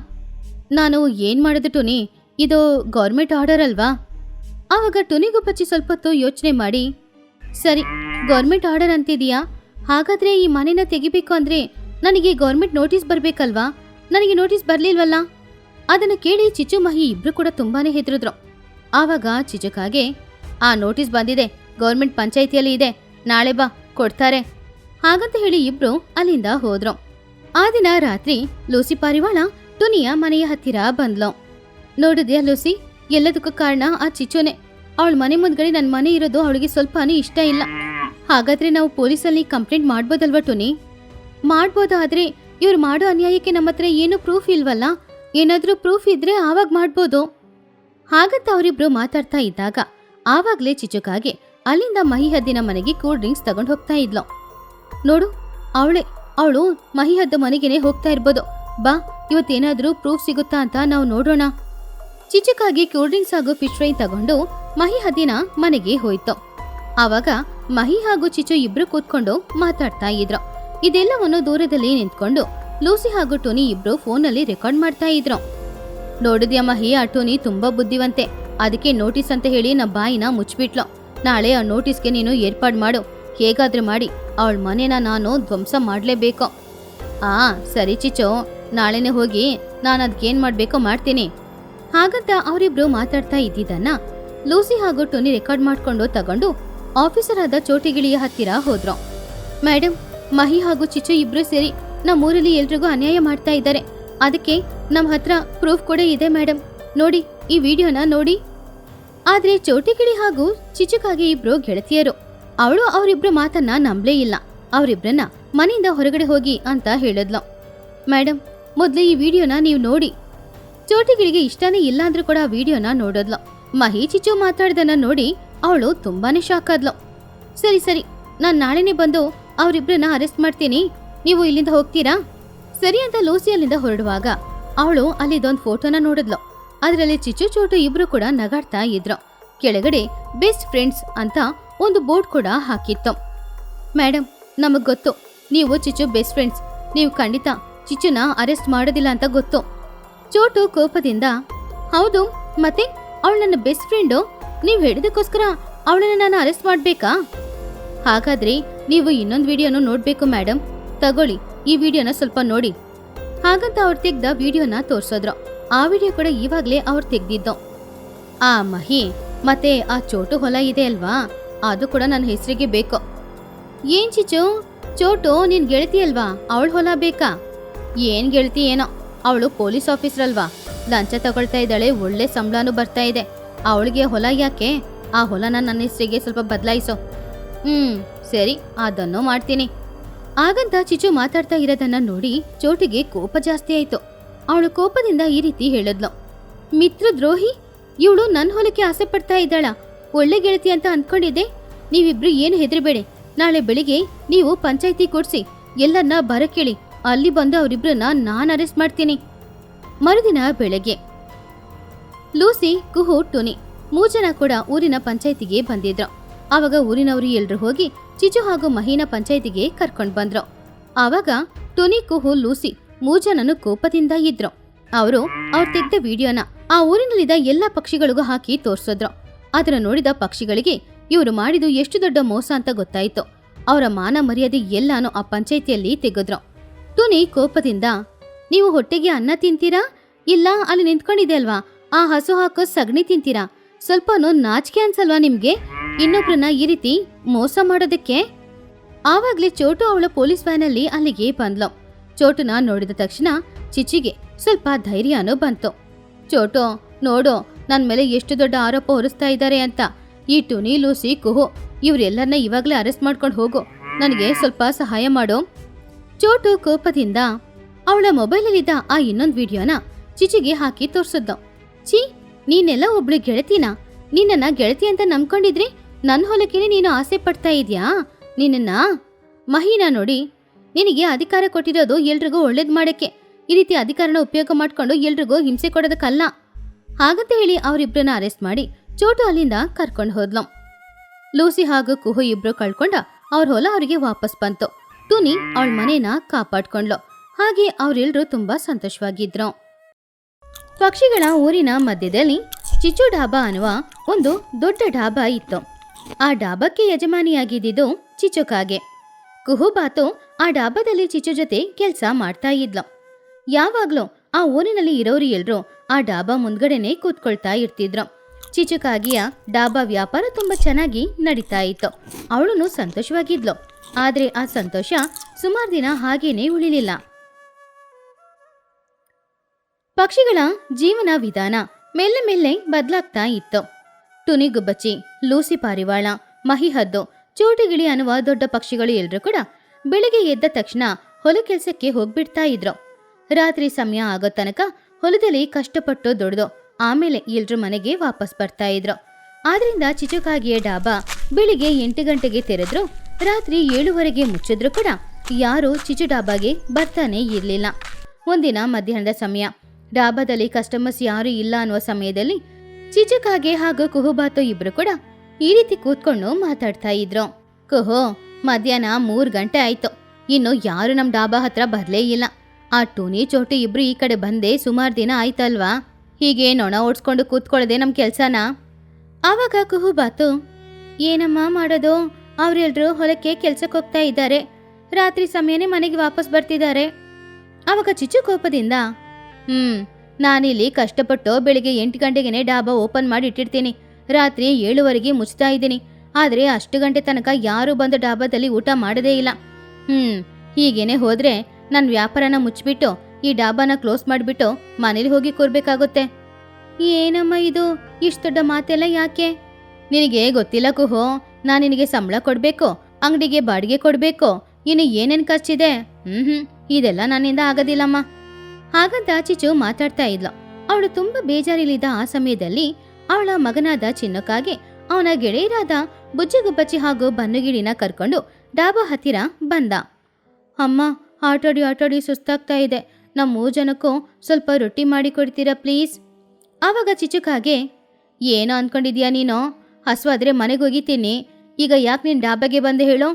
ನಾನು ಏನು ಮಾಡೋದು ಟುನಿ, ಇದು ಗೌರ್ಮೆಂಟ್ ಆರ್ಡರ್ ಅಲ್ವಾ? ಆವಾಗ ಟುನಿಗುಬ್ಬಚ್ಚಿ ಸ್ವಲ್ಪ ಹೊತ್ತು ಯೋಚನೆ ಮಾಡಿ, ಸರಿ ಗೌರ್ಮೆಂಟ್ ಆರ್ಡರ್ ಅಂತಿದೀಯಾ, ಹಾಗಾದ್ರೆ ಈ ಮನೆನ ತೆಗಿಬೇಕು ಅಂದ್ರೆ ನನಗೆ ಗೌರ್ಮೆಂಟ್ ನೋಟಿಸ್ ಬರಬೇಕಲ್ವಾ? ನನಗೆ ನೋಟಿಸ್ ಬರಲಿಲ್ವಲ್ಲ? ಅದನ್ನು ಕೇಳಿ ಚಿಚು ಮಹಿ ಇಬ್ರು ಕೂಡ ತುಂಬಾನೇ ಹೆದರಿದ್ರು. ಆವಾಗ ಚಿಚುಕಾಗೆ, ಆ ನೋಟಿಸ್ ಬಂದಿದೆ, ಗೌರ್ಮೆಂಟ್ ಪಂಚಾಯಿತಿಯಲ್ಲಿ ಇದೆ, ನಾಳೆ ಬಾ, ಕೊಡ್ತಾರೆ. ಹಾಗಂತ ಹೇಳಿ ಇಬ್ರು ಅಲ್ಲಿಂದ ಹೋದ್ರು. ಆ ದಿನ ರಾತ್ರಿ ಲೂಸಿ ಪಾರಿವಾಳ ಟುನಿಯ ಮನೆಯ ಹತ್ತಿರ ಬಂದ್ಲು. ನೋಡಿದ್ಯಾ ಲೂಸಿ, ಎಲ್ಲದಕ್ಕೂ ಕಾರಣ ಆ ಚಿಚುನೆ. ಅವಳ ಮನೆ ಮುಂದ್ಗಡೆ ನನ್ನ ಮನೆ ಇರೋದು ಅವಳಿಗೆ ಸ್ವಲ್ಪನೂ ಇಷ್ಟ ಇಲ್ಲ. ಹಾಗಾದ್ರೆ ನಾವು ಪೊಲೀಸಲ್ಲಿ ಕಂಪ್ಲೇಂಟ್ ಮಾಡ್ಬೋದಲ್ವಾ ಟುನಿ? ಮಾಡ್ಬೋದು, ಆದ್ರೆ ಇವ್ರು ಮಾಡೋ ಅನ್ಯಾಯಕ್ಕೆ ನಮ್ಮ ಹತ್ರ ಏನು ಪ್ರೂಫ್ ಇಲ್ವಲ್ಲ. ಏನಾದ್ರೂ ಪ್ರೂಫ್ ಇದ್ರೆ ಆವಾಗ ಮಾಡ್ಬೋದು. ಹಾಗಂತ ಅವರಿಬ್ರು ಮಾತಾಡ್ತಾ ಇದ್ದಾಗ ಆವಾಗ್ಲೇ ಚಿಚುಕಾಗೆ ಅಲ್ಲಿಂದ ಮಹಿಹದ್ದಿನ ಮನೆಗೆ ಕೂಲ್ ಡ್ರಿಂಕ್ಸ್ ತಗೊಂಡು ಹೋಗ್ತಾ ಇದ್ಲು. ನೋಡು, ಅವಳು ಮಹಿಹದ್ದು ಮನೆಗೇನೆ ಹೋಗ್ತಾ ಇರ್ಬೋದು. ಬಾ, ಇವತ್ತೇನಾದ್ರೂ ಪ್ರೂಫ್ ಸಿಗುತ್ತಾ ಅಂತ ನಾವು ನೋಡೋಣ. ಚಿಚುಕಾಗಿ ಕೂಲ್ ಡ್ರಿಂಕ್ಸ್ ಹಾಗೂ ಫಿಶ್ ಫ್ರೈ ತಗೊಂಡು ಮಹಿಹದ್ದಿನ ಮನೆಗೆ ಹೋಯ್ತು. ಆವಾಗ ಮಹಿ ಹಾಗೂ ಚಿಚು ಇಬ್ರು ಕೂತ್ಕೊಂಡು ಮಾತಾಡ್ತಾ ಇದ್ರು. ಇದೆಲ್ಲವನ್ನು ದೂರದಲ್ಲಿ ನಿಂತ್ಕೊಂಡು ಲೂಸಿ ಹಾಗೂ ಟೋನಿ ಇಬ್ರು ಫೋನಲ್ಲಿ ರೆಕಾರ್ಡ್ ಮಾಡ್ತಾ ಇದ್ರು. ನೋಡಿದ್ಯಾ ಮಹಿ, ಆ ಟೋನಿ ತುಂಬಾ ಬುದ್ಧಿವಂತೆ, ಅದಕ್ಕೆ ನೋಟಿಸ್ ಅಂತ ಹೇಳಿ ನಮ್ಮ ಬಾಯಿನ ಮುಚ್ಚಿಬಿಟ್ಲು. ನಾಳೆ ಆ ನೋಟಿಸ್ಗೆ ನೀನು ಏರ್ಪಾಡು ಮಾಡು, ಹೇಗಾದ್ರೂ ಮಾಡಿ ಅವಳ ಮನೆನ ನಾನು ಧ್ವಂಸ ಮಾಡಲೇಬೇಕು. ಸರಿ ಚಿಚು, ನಾಳೆನೆ ಹೋಗಿ ನಾನು ಅದಕ್ಕೇನು ಮಾಡಬೇಕೋ ಮಾಡ್ತೀನಿ. ಹಾಗಂತ ಅವರಿಬ್ರು ಮಾತಾಡ್ತಾ ಇದ್ದಿದ್ದನ್ನ ಲೂಸಿ ಹಾಗೂ ಟೋನಿ ರೆಕಾರ್ಡ್ ಮಾಡ್ಕೊಂಡು ತಗೊಂಡು ಆಫೀಸರ್ ಆದ ಚೋಟಿಗಿಳಿಯ ಹತ್ತಿರ ಹೋದ್ರು. ಮೇಡಮ್, ಮಹಿ ಹಾಗೂ ಚಿಚು ಇಬ್ರು ಸೇರಿ ನಮ್ಮೂರಲ್ಲಿ ಎಲ್ರಿಗೂ ಅನ್ಯಾಯ ಮಾಡ್ತಾ ಇದ್ದಾರೆ. ಅದಕ್ಕೆ ನಮ್ಮ ಹತ್ರ ಪ್ರೂಫ್ ಕೂಡ ಇದೆ ಮೇಡಮ್. ನೋಡಿ, ಈ ವಿಡಿಯೋನ ನೋಡಿ. ಆದ್ರೆ ಚೋಟಿಗಿಳಿ ಹಾಗೂ ಚಿಚುಕಾಗೆ ಇಬ್ರು ಗೆಳತಿಯರು. ಅವಳು ಅವರಿಬ್ರು ಮಾತನ್ನ ನಂಬಲೇ ಇಲ್ಲ. ಅವರಿಬ್ರನ್ನ ಮನೆಯಿಂದ ಹೊರಗಡೆ ಹೋಗಿ ಅಂತ ಹೇಳಿದ್ಲು. ಮೇಡಮ್, ಮೊದ್ಲು ಈ ವಿಡಿಯೋನ ನೀವು ನೋಡಿ. ಚೋಟಿಗಿಳಿಗೆ ಇಷ್ಟನೇ ಇಲ್ಲ ಅಂದ್ರೂ ಕೂಡ ಆ ವಿಡಿಯೋನ ನೋಡೋದ್ಲು. ಮಹಿ ಚಿಚು ಮಾತಾಡ್ದನ್ನ ನೋಡಿ ಅವಳು ತುಂಬಾನೇ ಶಾಕ್ ಆದ್ಲು. ಸರಿ ಸರಿ, ನಾನ್ ನಾಳೆನೆ ಬಂದು ಅವರಿಬ್ರನ್ನ ಅರೆಸ್ಟ್ ಮಾಡ್ತೀನಿ. ನೀವು ಇಲ್ಲಿಂದ ಹೋಗ್ತೀರಾ? ಸರಿ ಅಂತ ಲೂಸಿ ಅಲ್ಲಿಂದ ಹೊರಡುವಾಗ ಅವಳು ಅಲ್ಲಿದೊಂದು ಫೋಟೋನ ನೋಡಿದ್ಲು. ಅದರಲ್ಲಿ ಚಿಚು ಚೋಟು ಇಬ್ರು ಕೂಡ ನಗಾಡ್ತಾ ಇದ್ರು. ಕೆಳಗಡೆ ಬೆಸ್ಟ್ ಫ್ರೆಂಡ್ಸ್ ಅಂತ ಒಂದು ಬೋರ್ಡ್ ಕೂಡ ಹಾಕಿತ್ತು. ಮೇಡಮ್, ನಮಗ್ ಗೊತ್ತು ನೀವು ಚಿಚು ಬೆಸ್ಟ್ ಫ್ರೆಂಡ್ಸ್. ನೀವು ಖಂಡಿತ ಚಿಚುನ ಅರೆಸ್ಟ್ ಮಾಡೋದಿಲ್ಲ ಅಂತ ಗೊತ್ತು. ಚೋಟು ಕೋಪದಿಂದ, ಹೌದು, ಮತ್ತೆ ಅವಳು ನನ್ನ ಬೆಸ್ಟ್ ಫ್ರೆಂಡು. ನೀವು ಹೇಳಿದಕ್ಕೋಸ್ಕರ ಅವಳನ್ನ ನಾನು ಅರೆಸ್ಟ್ ಮಾಡ್ಬೇಕಾ? ಹಾಗಾದ್ರೆ ನೀವು ಇನ್ನೊಂದು ವಿಡಿಯೋನು ನೋಡ್ಬೇಕು ಮೇಡಮ್. ತಗೊಳ್ಳಿ, ಈ ವಿಡಿಯೋನ ಸ್ವಲ್ಪ ನೋಡಿ. ಹಾಗಂತ ಅವ್ರು ತೆಗ್ದ ವಿಡಿಯೋನ ತೋರ್ಸೋದ್ರು. ಆ ವಿಡಿಯೋ ಕೂಡ ಇವಾಗ್ಲೇ ಅವ್ರು ತೆಗ್ದಿದ್ದು. ಆ ಮಹಿ ಮತ್ತೆ ಆ ಚೋಟು ಹೊಲ ಇದೆ ಅಲ್ವಾ, ಅದು ಕೂಡ ನನ್ನ ಹೆಸರಿಗೆ ಬೇಕು. ಏನ್ ಚಿಚು, ಚೋಟು ನಿನ್ ಗೆಳತಿ ಅಲ್ವಾ, ಅವಳ ಹೊಲ ಬೇಕಾ? ಏನ್ ಗೆಳತಿ ಏನೋ, ಅವಳು ಪೊಲೀಸ್ ಆಫೀಸರ್ ಅಲ್ವಾ, ಲಂಚ ತಗೊಳ್ತಾ ಇದ್ದಾಳೆ, ಒಳ್ಳೆ ಸಂಬಳನೂ ಬರ್ತಾ ಇದೆ. ಅವಳಿಗೆ ಹೊಲ ಯಾಕೆ? ಆ ಹೊಲನ ನನ್ನ ಹೆಸರಿಗೆ ಸ್ವಲ್ಪ ಬದಲಾಯಿಸೋ. ಸರಿ, ಅದನ್ನು ಮಾಡ್ತೀನಿ. ಆಗಂತ ಚಿಚು ಮಾತಾಡ್ತಾ ಇರೋದನ್ನ ನೋಡಿ ಚೋಟಿಗೆ ಕೋಪ ಜಾಸ್ತಿ ಆಯ್ತು. ಅವಳು ಕೋಪದಿಂದ ಈ ರೀತಿ ಹೇಳಿದ್ಲು, ಮಿತ್ರ ದ್ರೋಹಿ, ಇವಳು ನನ್ನ ಹೊಲಕ್ಕೆ ಆಸೆ ಪಡ್ತಾ ಇದ್ದಾಳ. ಒಳ್ಳೆ ಗೆಳತಿ ಅಂತ ಅಂದ್ಕೊಂಡಿದ್ದೆ. ನೀವಿಬ್ರು ಏನು ಹೆದರಬೇಡಿ. ನಾಳೆ ಬೆಳಿಗ್ಗೆ ನೀವು ಪಂಚಾಯಿತಿ ಕೊಡ್ಸಿ ಎಲ್ಲರನ್ನ ಬರಕೇಳಿ. ಅಲ್ಲಿ ಬಂದು ಅವರಿಬ್ರನ್ನ ನಾನು ಅರೆಸ್ಟ್ ಮಾಡ್ತೀನಿ. ಮರುದಿನ ಬೆಳಗ್ಗೆ ಲೂಸಿ, ಕುಹು, ಟುನಿ 3 ಜನ ಕೂಡ ಊರಿನ ಪಂಚಾಯಿತಿಗೆ ಬಂದಿದ್ರು. ಆವಾಗ ಊರಿನವರು ಎಲ್ರು ಹೋಗಿ ಚಿಚು ಹಾಗೂ ಮಹಿನ ಪಂಚಾಯಿತಿಗೆ ಕರ್ಕೊಂಡ್ ಬಂದ್ರು. ಆವಾಗ ಟುನಿ, ಕುಹು, ಲೂಸಿ 3 ಜನನು ಕೋಪದಿಂದ ಇದ್ರು. ಅವ್ರು ತೆಗ್ದ ವಿಡಿಯೋನ ಆ ಊರಿನಲ್ಲಿದ್ದ ಎಲ್ಲ ಪಕ್ಷಿಗಳಿಗೂ ಹಾಕಿ ತೋರ್ಸಿದ್ರು. ಅದನ್ನ ನೋಡಿದ ಪಕ್ಷಿಗಳಿಗೆ ಇವರು ಮಾಡಿದ್ದು ಎಷ್ಟು ದೊಡ್ಡ ಮೋಸ ಅಂತ ಗೊತ್ತಾಯ್ತು. ಅವರ ಮಾನ ಮರ್ಯಾದೆ ಎಲ್ಲಾನು ಆ ಪಂಚಾಯಿತಿಯಲ್ಲಿ ತೆಗೆದ್ರು. ಟುನಿ ಕೋಪದಿಂದ, ನೀವು ಹೊಟ್ಟೆಗೆ ಅನ್ನ ತಿಂತೀರಾ, ಇಲ್ಲ ಅಲ್ಲಿ ನಿಂತ್ಕೊಂಡಿದೆ ಅಲ್ವಾ ಆ ಹಸು ಹಾಕೋ ಸಗಣಿ ತಿಂತೀರಾ? ಸ್ವಲ್ಪನೂ ನಾಚಿಕೆ ಅನ್ಸಲ್ವಾ ನಿಮ್ಗೆ ಇನ್ನೊಬ್ರನ್ನ ಈ ರೀತಿ ಮೋಸ ಮಾಡೋದಕ್ಕೆ? ಆವಾಗ್ಲೇ ಚೋಟು ಅವಳ ಪೊಲೀಸ್ ವ್ಯಾನಲ್ಲಿ ಅಲ್ಲಿಗೆ ಬಂದ್ಲು. ಚೋಟುನ ನೋಡಿದ ತಕ್ಷಣ ಚಿಚಿಗೆ ಸ್ವಲ್ಪ ಧೈರ್ಯನೂ ಬಂತು. ಚೋಟು, ನೋಡು ನನ್ ಮೇಲೆ ಎಷ್ಟು ದೊಡ್ಡ ಆರೋಪ ಹೊರಿಸ್ತಾ ಇದ್ದಾರೆ ಅಂತ. ಈ ಟುನಿ, ಲೂಸಿ, ಕುಹು ಇವರೆಲ್ಲರನ್ನ ಇವಾಗ್ಲೇ ಅರೆಸ್ಟ್ ಮಾಡ್ಕೊಂಡು ಹೋಗು. ನನಗೆ ಸ್ವಲ್ಪ ಸಹಾಯ ಮಾಡು. ಚೋಟು ಕೋಪದಿಂದ ಅವಳ ಮೊಬೈಲಲ್ಲಿದ್ದ ಆ ಇನ್ನೊಂದು ವಿಡಿಯೋನ ಚಿಚಿಗೆ ಹಾಕಿ ತೋರ್ಸಿದ್ಲು. ಛೀ, ನೀನೆಲ್ಲ ಒಬ್ಳು ಗೆಳತಿನ? ನಿನ್ನ ಗೆಳತಿ ಅಂತ ನಂಬ್ಕೊಂಡಿದ್ರಿ ನನ್ನ ಹೊಲಕ್ಕೇನೆ ನೀನು ಆಸೆ ಪಡ್ತಾ ಇದೀಯಾ? ನಿನ್ನ ಮಹಿನ ನೋಡಿ, ನಿನಗೆ ಅಧಿಕಾರ ಕೊಟ್ಟಿರೋದು ಎಲ್ರಿಗೂ ಒಳ್ಳೇದ್ ಮಾಡಕ್ಕೆ. ಈ ರೀತಿ ಅಧಿಕಾರನ ಉಪಯೋಗ ಮಾಡ್ಕೊಂಡು ಎಲ್ರಿಗೂ ಹಿಂಸೆ ಕೊಡೋದಕ್ಕಲ್ಲ. ಹಾಗಂತ ಹೇಳಿ ಅವರಿಬ್ರನ್ನ ಅರೆಸ್ಟ್ ಮಾಡಿ ಚೋಟು ಅಲ್ಲಿಂದ ಕರ್ಕೊಂಡು ಹೋದ್ಲು. ಲೂಸಿ ಹಾಗೂ ಕುಹು ಇಬ್ರು ಕಳ್ಕೊಂಡ ಅವ್ರ ಹೊಲ ಅವರಿಗೆ ವಾಪಸ್ ಬಂತು. ಟುನಿ ಅವಳ ಮನೇನ ಕಾಪಾಡ್ಕೊಂಡ್ಲು. ಹಾಗೆ ಅವರೆಲ್ಲರೂ ತುಂಬಾ ಸಂತೋಷವಾಗಿದ್ರು. ಪಕ್ಷಿಗಳ ಊರಿನ ಮಧ್ಯದಲ್ಲಿ ಚಿಚು ಡಾಬಾ ಅನ್ನುವ ಒಂದು ದೊಡ್ಡ ಡಾಬಾ ಇತ್ತು. ಆ ಡಾಬಾಕ್ಕೆ ಯಜಮಾನಿಯಾಗಿದ್ದು ಚಿಚುಕಾಗೆ. ಕುಹುಬಾತು ಆ ಡಾಬಾದಲ್ಲಿ ಚಿಚು ಜೊತೆ ಕೆಲ್ಸ ಮಾಡ್ತಾ ಇದ್ಲು. ಯಾವಾಗ್ಲೂ ಆ ಊರಿನಲ್ಲಿ ಇರೋರು ಎಲ್ರು ಆ ಡಾಬಾ ಮುಂದ್ಗಡೆನೆ ಕೂತ್ಕೊಳ್ತಾ ಇರ್ತಿದ್ರು. ಚಿಚುಕಾಗಿಯ ಡಾಬಾ ವ್ಯಾಪಾರ ತುಂಬಾ ಚೆನ್ನಾಗಿ ನಡೀತಾ ಇತ್ತು. ಅವಳು ಸಂತೋಷವಾಗಿದ್ಲು. ಆದ್ರೆ ಆ ಸಂತೋಷ ಸುಮಾರು ದಿನ ಹಾಗೇನೆ ಉಳಿಲಿಲ್ಲ. ಪಕ್ಷಿಗಳ ಜೀವನ ವಿಧಾನ ಮೆಲ್ಲೆ ಮೆಲ್ಲೆ ಬದಲಾಗ್ತಾ ಇತ್ತು. ಟುನಿ ಗುಬ್ಬಚ್ಚಿ, ಲೂಸಿ ಪಾರಿವಾಳ, ಮಹಿಹದ್ದು, ಚೋಟಿಗಿಳಿ ಅನ್ನುವ ದೊಡ್ಡ ಪಕ್ಷಿಗಳು ಎಲ್ರು ಕೂಡ ಬೆಳಿಗ್ಗೆ ಎದ್ದ ತಕ್ಷಣ ಹೊಲ ಕೆಲ್ಸಕ್ಕೆ ಹೋಗ್ಬಿಡ್ತಾ ಇದ್ರು. ರಾತ್ರಿ ಸಮಯ ಆಗೋ ತನಕ ಹೊಲದಲ್ಲಿ ಕಷ್ಟಪಟ್ಟು ದುಡ್ದು ಆಮೇಲೆ ಎಲ್ರು ಮನೆಗೆ ವಾಪಸ್ ಬರ್ತಾ ಇದ್ರು. ಆದ್ರಿಂದ ಚಿಚುಕಾಗಿಯ ಡಾಬಾ ಬೆಳಿಗ್ಗೆ 8 ಗಂಟೆಗೆ ತೆರೆದ್ರು, ರಾತ್ರಿ 7ವರೆಗೆ ಮುಚ್ಚಿದ್ರು ಕೂಡ ಯಾರು ಚಿಚು ಡಾಬಾಗೆ ಬರ್ತಾನೆ ಇರ್ಲಿಲ್ಲ. ಒಂದಿನ ಮಧ್ಯಾಹ್ನದ ಸಮಯ ಡಾಬಾದಲ್ಲಿ ಕಸ್ಟಮರ್ಸ್ ಯಾರು ಇಲ್ಲ ಅನ್ನುವ ಸಮಯದಲ್ಲಿ ಚಿಚುಕಾಗೆ ಹಾಗೂ ಕುಹುಬಾತು ಇಬ್ರು ಕೂಡ ಈ ರೀತಿ ಕೂತ್ಕೊಂಡು ಮಾತಾಡ್ತಾ ಇದ್ರು. ಕುಹು, ಮಧ್ಯಾಹ್ನ 3 ಗಂಟೆ ಆಯ್ತು, ಇನ್ನು ಯಾರು ನಮ್ ಡಾಬಾ ಹತ್ರ ಬರ್ಲೇ ಇಲ್ಲ. ಆ ಟುನಿ, ಚೋಟು ಇಬ್ರು ಈ ಕಡೆ ಬಂದೆ ಸುಮಾರು ದಿನ ಆಯ್ತಲ್ವಾ? ಹೀಗೆ ನೊಣ ಓಡಿಸ್ಕೊಂಡು ಕೂತ್ಕೊಳ್ಳದೆ ನಮ್ ಕೆಲ್ಸನ? ಆವಾಗ ಕುಹುಬಾತು, ಏನಮ್ಮ ಮಾಡೋದು, ಅವ್ರೆಲ್ರು ಹೊಲಕ್ಕೆ ಕೆಲ್ಸಕ್ಕೆ ಹೋಗ್ತಾ ಇದ್ದಾರೆ, ರಾತ್ರಿ ಸಮಯನೇ ಮನೆಗೆ ವಾಪಸ್ ಬರ್ತಿದ್ದಾರೆ. ಆವಾಗ ಚಿಚು ಕೋಪದಿಂದ, ನಾನಿಲ್ಲಿ ಕಷ್ಟಪಟ್ಟು ಬೆಳಿಗ್ಗೆ 8 ಗಂಟೆಗೆ ಡಾಬಾ ಓಪನ್ ಮಾಡಿ ಇಟ್ಟಿರ್ತೀನಿ, ರಾತ್ರಿ 7ವರೆಗೆ ಮುಚ್ತಾ ಇದ್ದೀನಿ. ಆದ್ರೆ ಅಷ್ಟು ಗಂಟೆ ತನಕ ಯಾರು ಬಂದು ಡಾಬಾದಲ್ಲಿ ಊಟ ಮಾಡದೇ ಇಲ್ಲ. ಹೀಗೇನೆ ಹೋದ್ರೆ ನನ್ನ ವ್ಯಾಪಾರನ ಮುಚ್ಚಿಬಿಟ್ಟು ಈ ಡಾಬಾನ ಕ್ಲೋಸ್ ಮಾಡಿಬಿಟ್ಟು ಮನೇಲಿ ಹೋಗಿ ಕೂರ್ಬೇಕಾಗುತ್ತೆ. ಏನಮ್ಮ ಇದು, ಇಷ್ಟು ದೊಡ್ಡ ಮಾತೆಲ್ಲ ಯಾಕೆ? ನಿನಗೆ ಗೊತ್ತಿಲ್ಲ ಕುಹೋ, ನಾನು ನಿನಗೆ ಸಂಬಳ ಕೊಡಬೇಕು, ಅಂಗಡಿಗೆ ಬಾಡಿಗೆ ಕೊಡಬೇಕು, ಇನ್ನು ಏನೇನು ಖರ್ಚಿದೆ. ಇದೆಲ್ಲ ನನ್ನಿಂದ ಆಗೋದಿಲ್ಲಮ್ಮ. ಹಾಗಂತ ಚಿಚು ಮಾತಾಡ್ತಾ ಇದ್ಲು. ಅವಳು ತುಂಬಾ ಬೇಜಾರಿಲಿದ್ದ ಆ ಸಮಯದಲ್ಲಿ ಅವಳ ಮಗನಾದ ಚಿನ್ನಕ್ಕಾಗಿ ಅವನ ಗೆಳೆಯರಾದ ಬುಜ್ಜಿಗುಬ್ಬಚ್ಚಿ ಹಾಗೂ ಬನ್ನುಗಿಳಿನ ಕರ್ಕೊಂಡು ಡಾಬಾ ಹತ್ತಿರ ಬಂದ. ಅಮ್ಮ, ಆಟಾಡಿ ಸುಸ್ತಾಗ್ತಾ ಇದೆ, ನಮ್ಮ 3 ಜನಕ್ಕೂ ಸ್ವಲ್ಪ ರೊಟ್ಟಿ ಮಾಡಿ ಕೊಡ್ತೀರಾ ಪ್ಲೀಸ್? ಆವಾಗ ಚಿಚುಕಾಗೆ, ಏನೋ ಅಂದ್ಕೊಂಡಿದ್ಯಾ ನೀನು? ಹಸುವಾದ್ರೆ ಮನೆಗೆ ಹೋಗಿತೀನಿ, ಈಗ ಯಾಕೆ ನೀನು ಡಾಬಾಗೆ ಬಂದೆ ಹೇಳು?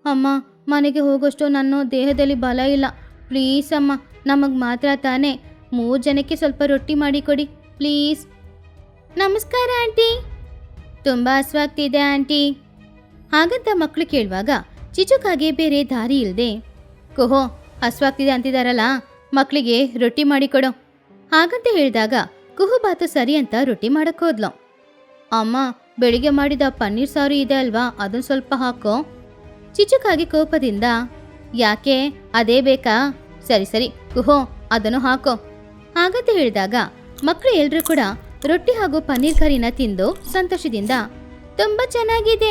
ಅಮ್ಮ, ಮನೆಗೆ ಹೋಗೋಷ್ಟು ನನ್ನ ದೇಹದಲ್ಲಿ ಬಲ ಇಲ್ಲ, ಪ್ಲೀಸ್ ಅಮ್ಮ, ನಮಗೆ ಮಾತ್ರ ತಾನೇ, 3 ಜನಕ್ಕೆ ಸ್ವಲ್ಪ ರೊಟ್ಟಿ ಮಾಡಿ ಕೊಡಿ ಪ್ಲೀಸ್. ನಮಸ್ಕಾರ ಆಂಟಿ, ತುಂಬ ಹಸುವಾಗ್ತಿದೆ ಆಂಟಿ. ಹಾಗಂತ ಮಕ್ಕಳು ಕೇಳುವಾಗ ಚಿಚುಕಾಗೆ ಬೇರೆ ದಾರಿ ಇಲ್ಲದೆ, ಕುಹೋ ಹಸುವಾಗ್ತಿದೆ ಅಂತಿದಾರಲ್ಲ, ಮಕ್ಕಳಿಗೆ ರೊಟ್ಟಿ ಮಾಡಿಕೊಡು ಹಾಗಂತ ಹೇಳಿದಾಗ ಕುಹುಬಾತು ಸರಿ ಅಂತ ರೊಟ್ಟಿ ಮಾಡಕ್ ಹೋದ್ಲು. ಅಮ್ಮ, ಬೆಳಿಗ್ಗೆ ಮಾಡಿದ ಪನ್ನೀರ್ ಸಾರು ಇದೆ ಅಲ್ವಾ, ಅದನ್ನು ಸ್ವಲ್ಪ ಹಾಕೋ. ಚಿಚುಕಾಗಿ ಕೋಪದಿಂದ, ಯಾಕೆ, ಅದೇ ಬೇಕಾ? ಸರಿ ಕುಹೋ, ಅದನ್ನು ಹಾಕೋ ಹಾಗಂತ ಹೇಳಿದಾಗ ಮಕ್ಕಳು ಎಲ್ರೂ ಕೂಡ ರೊಟ್ಟಿ ಹಾಗೂ ಪನ್ನೀರ್ ಕರಿನ ತಿಂದು ಸಂತೋಷದಿಂದ ತುಂಬಾ ಚೆನ್ನಾಗಿದೆ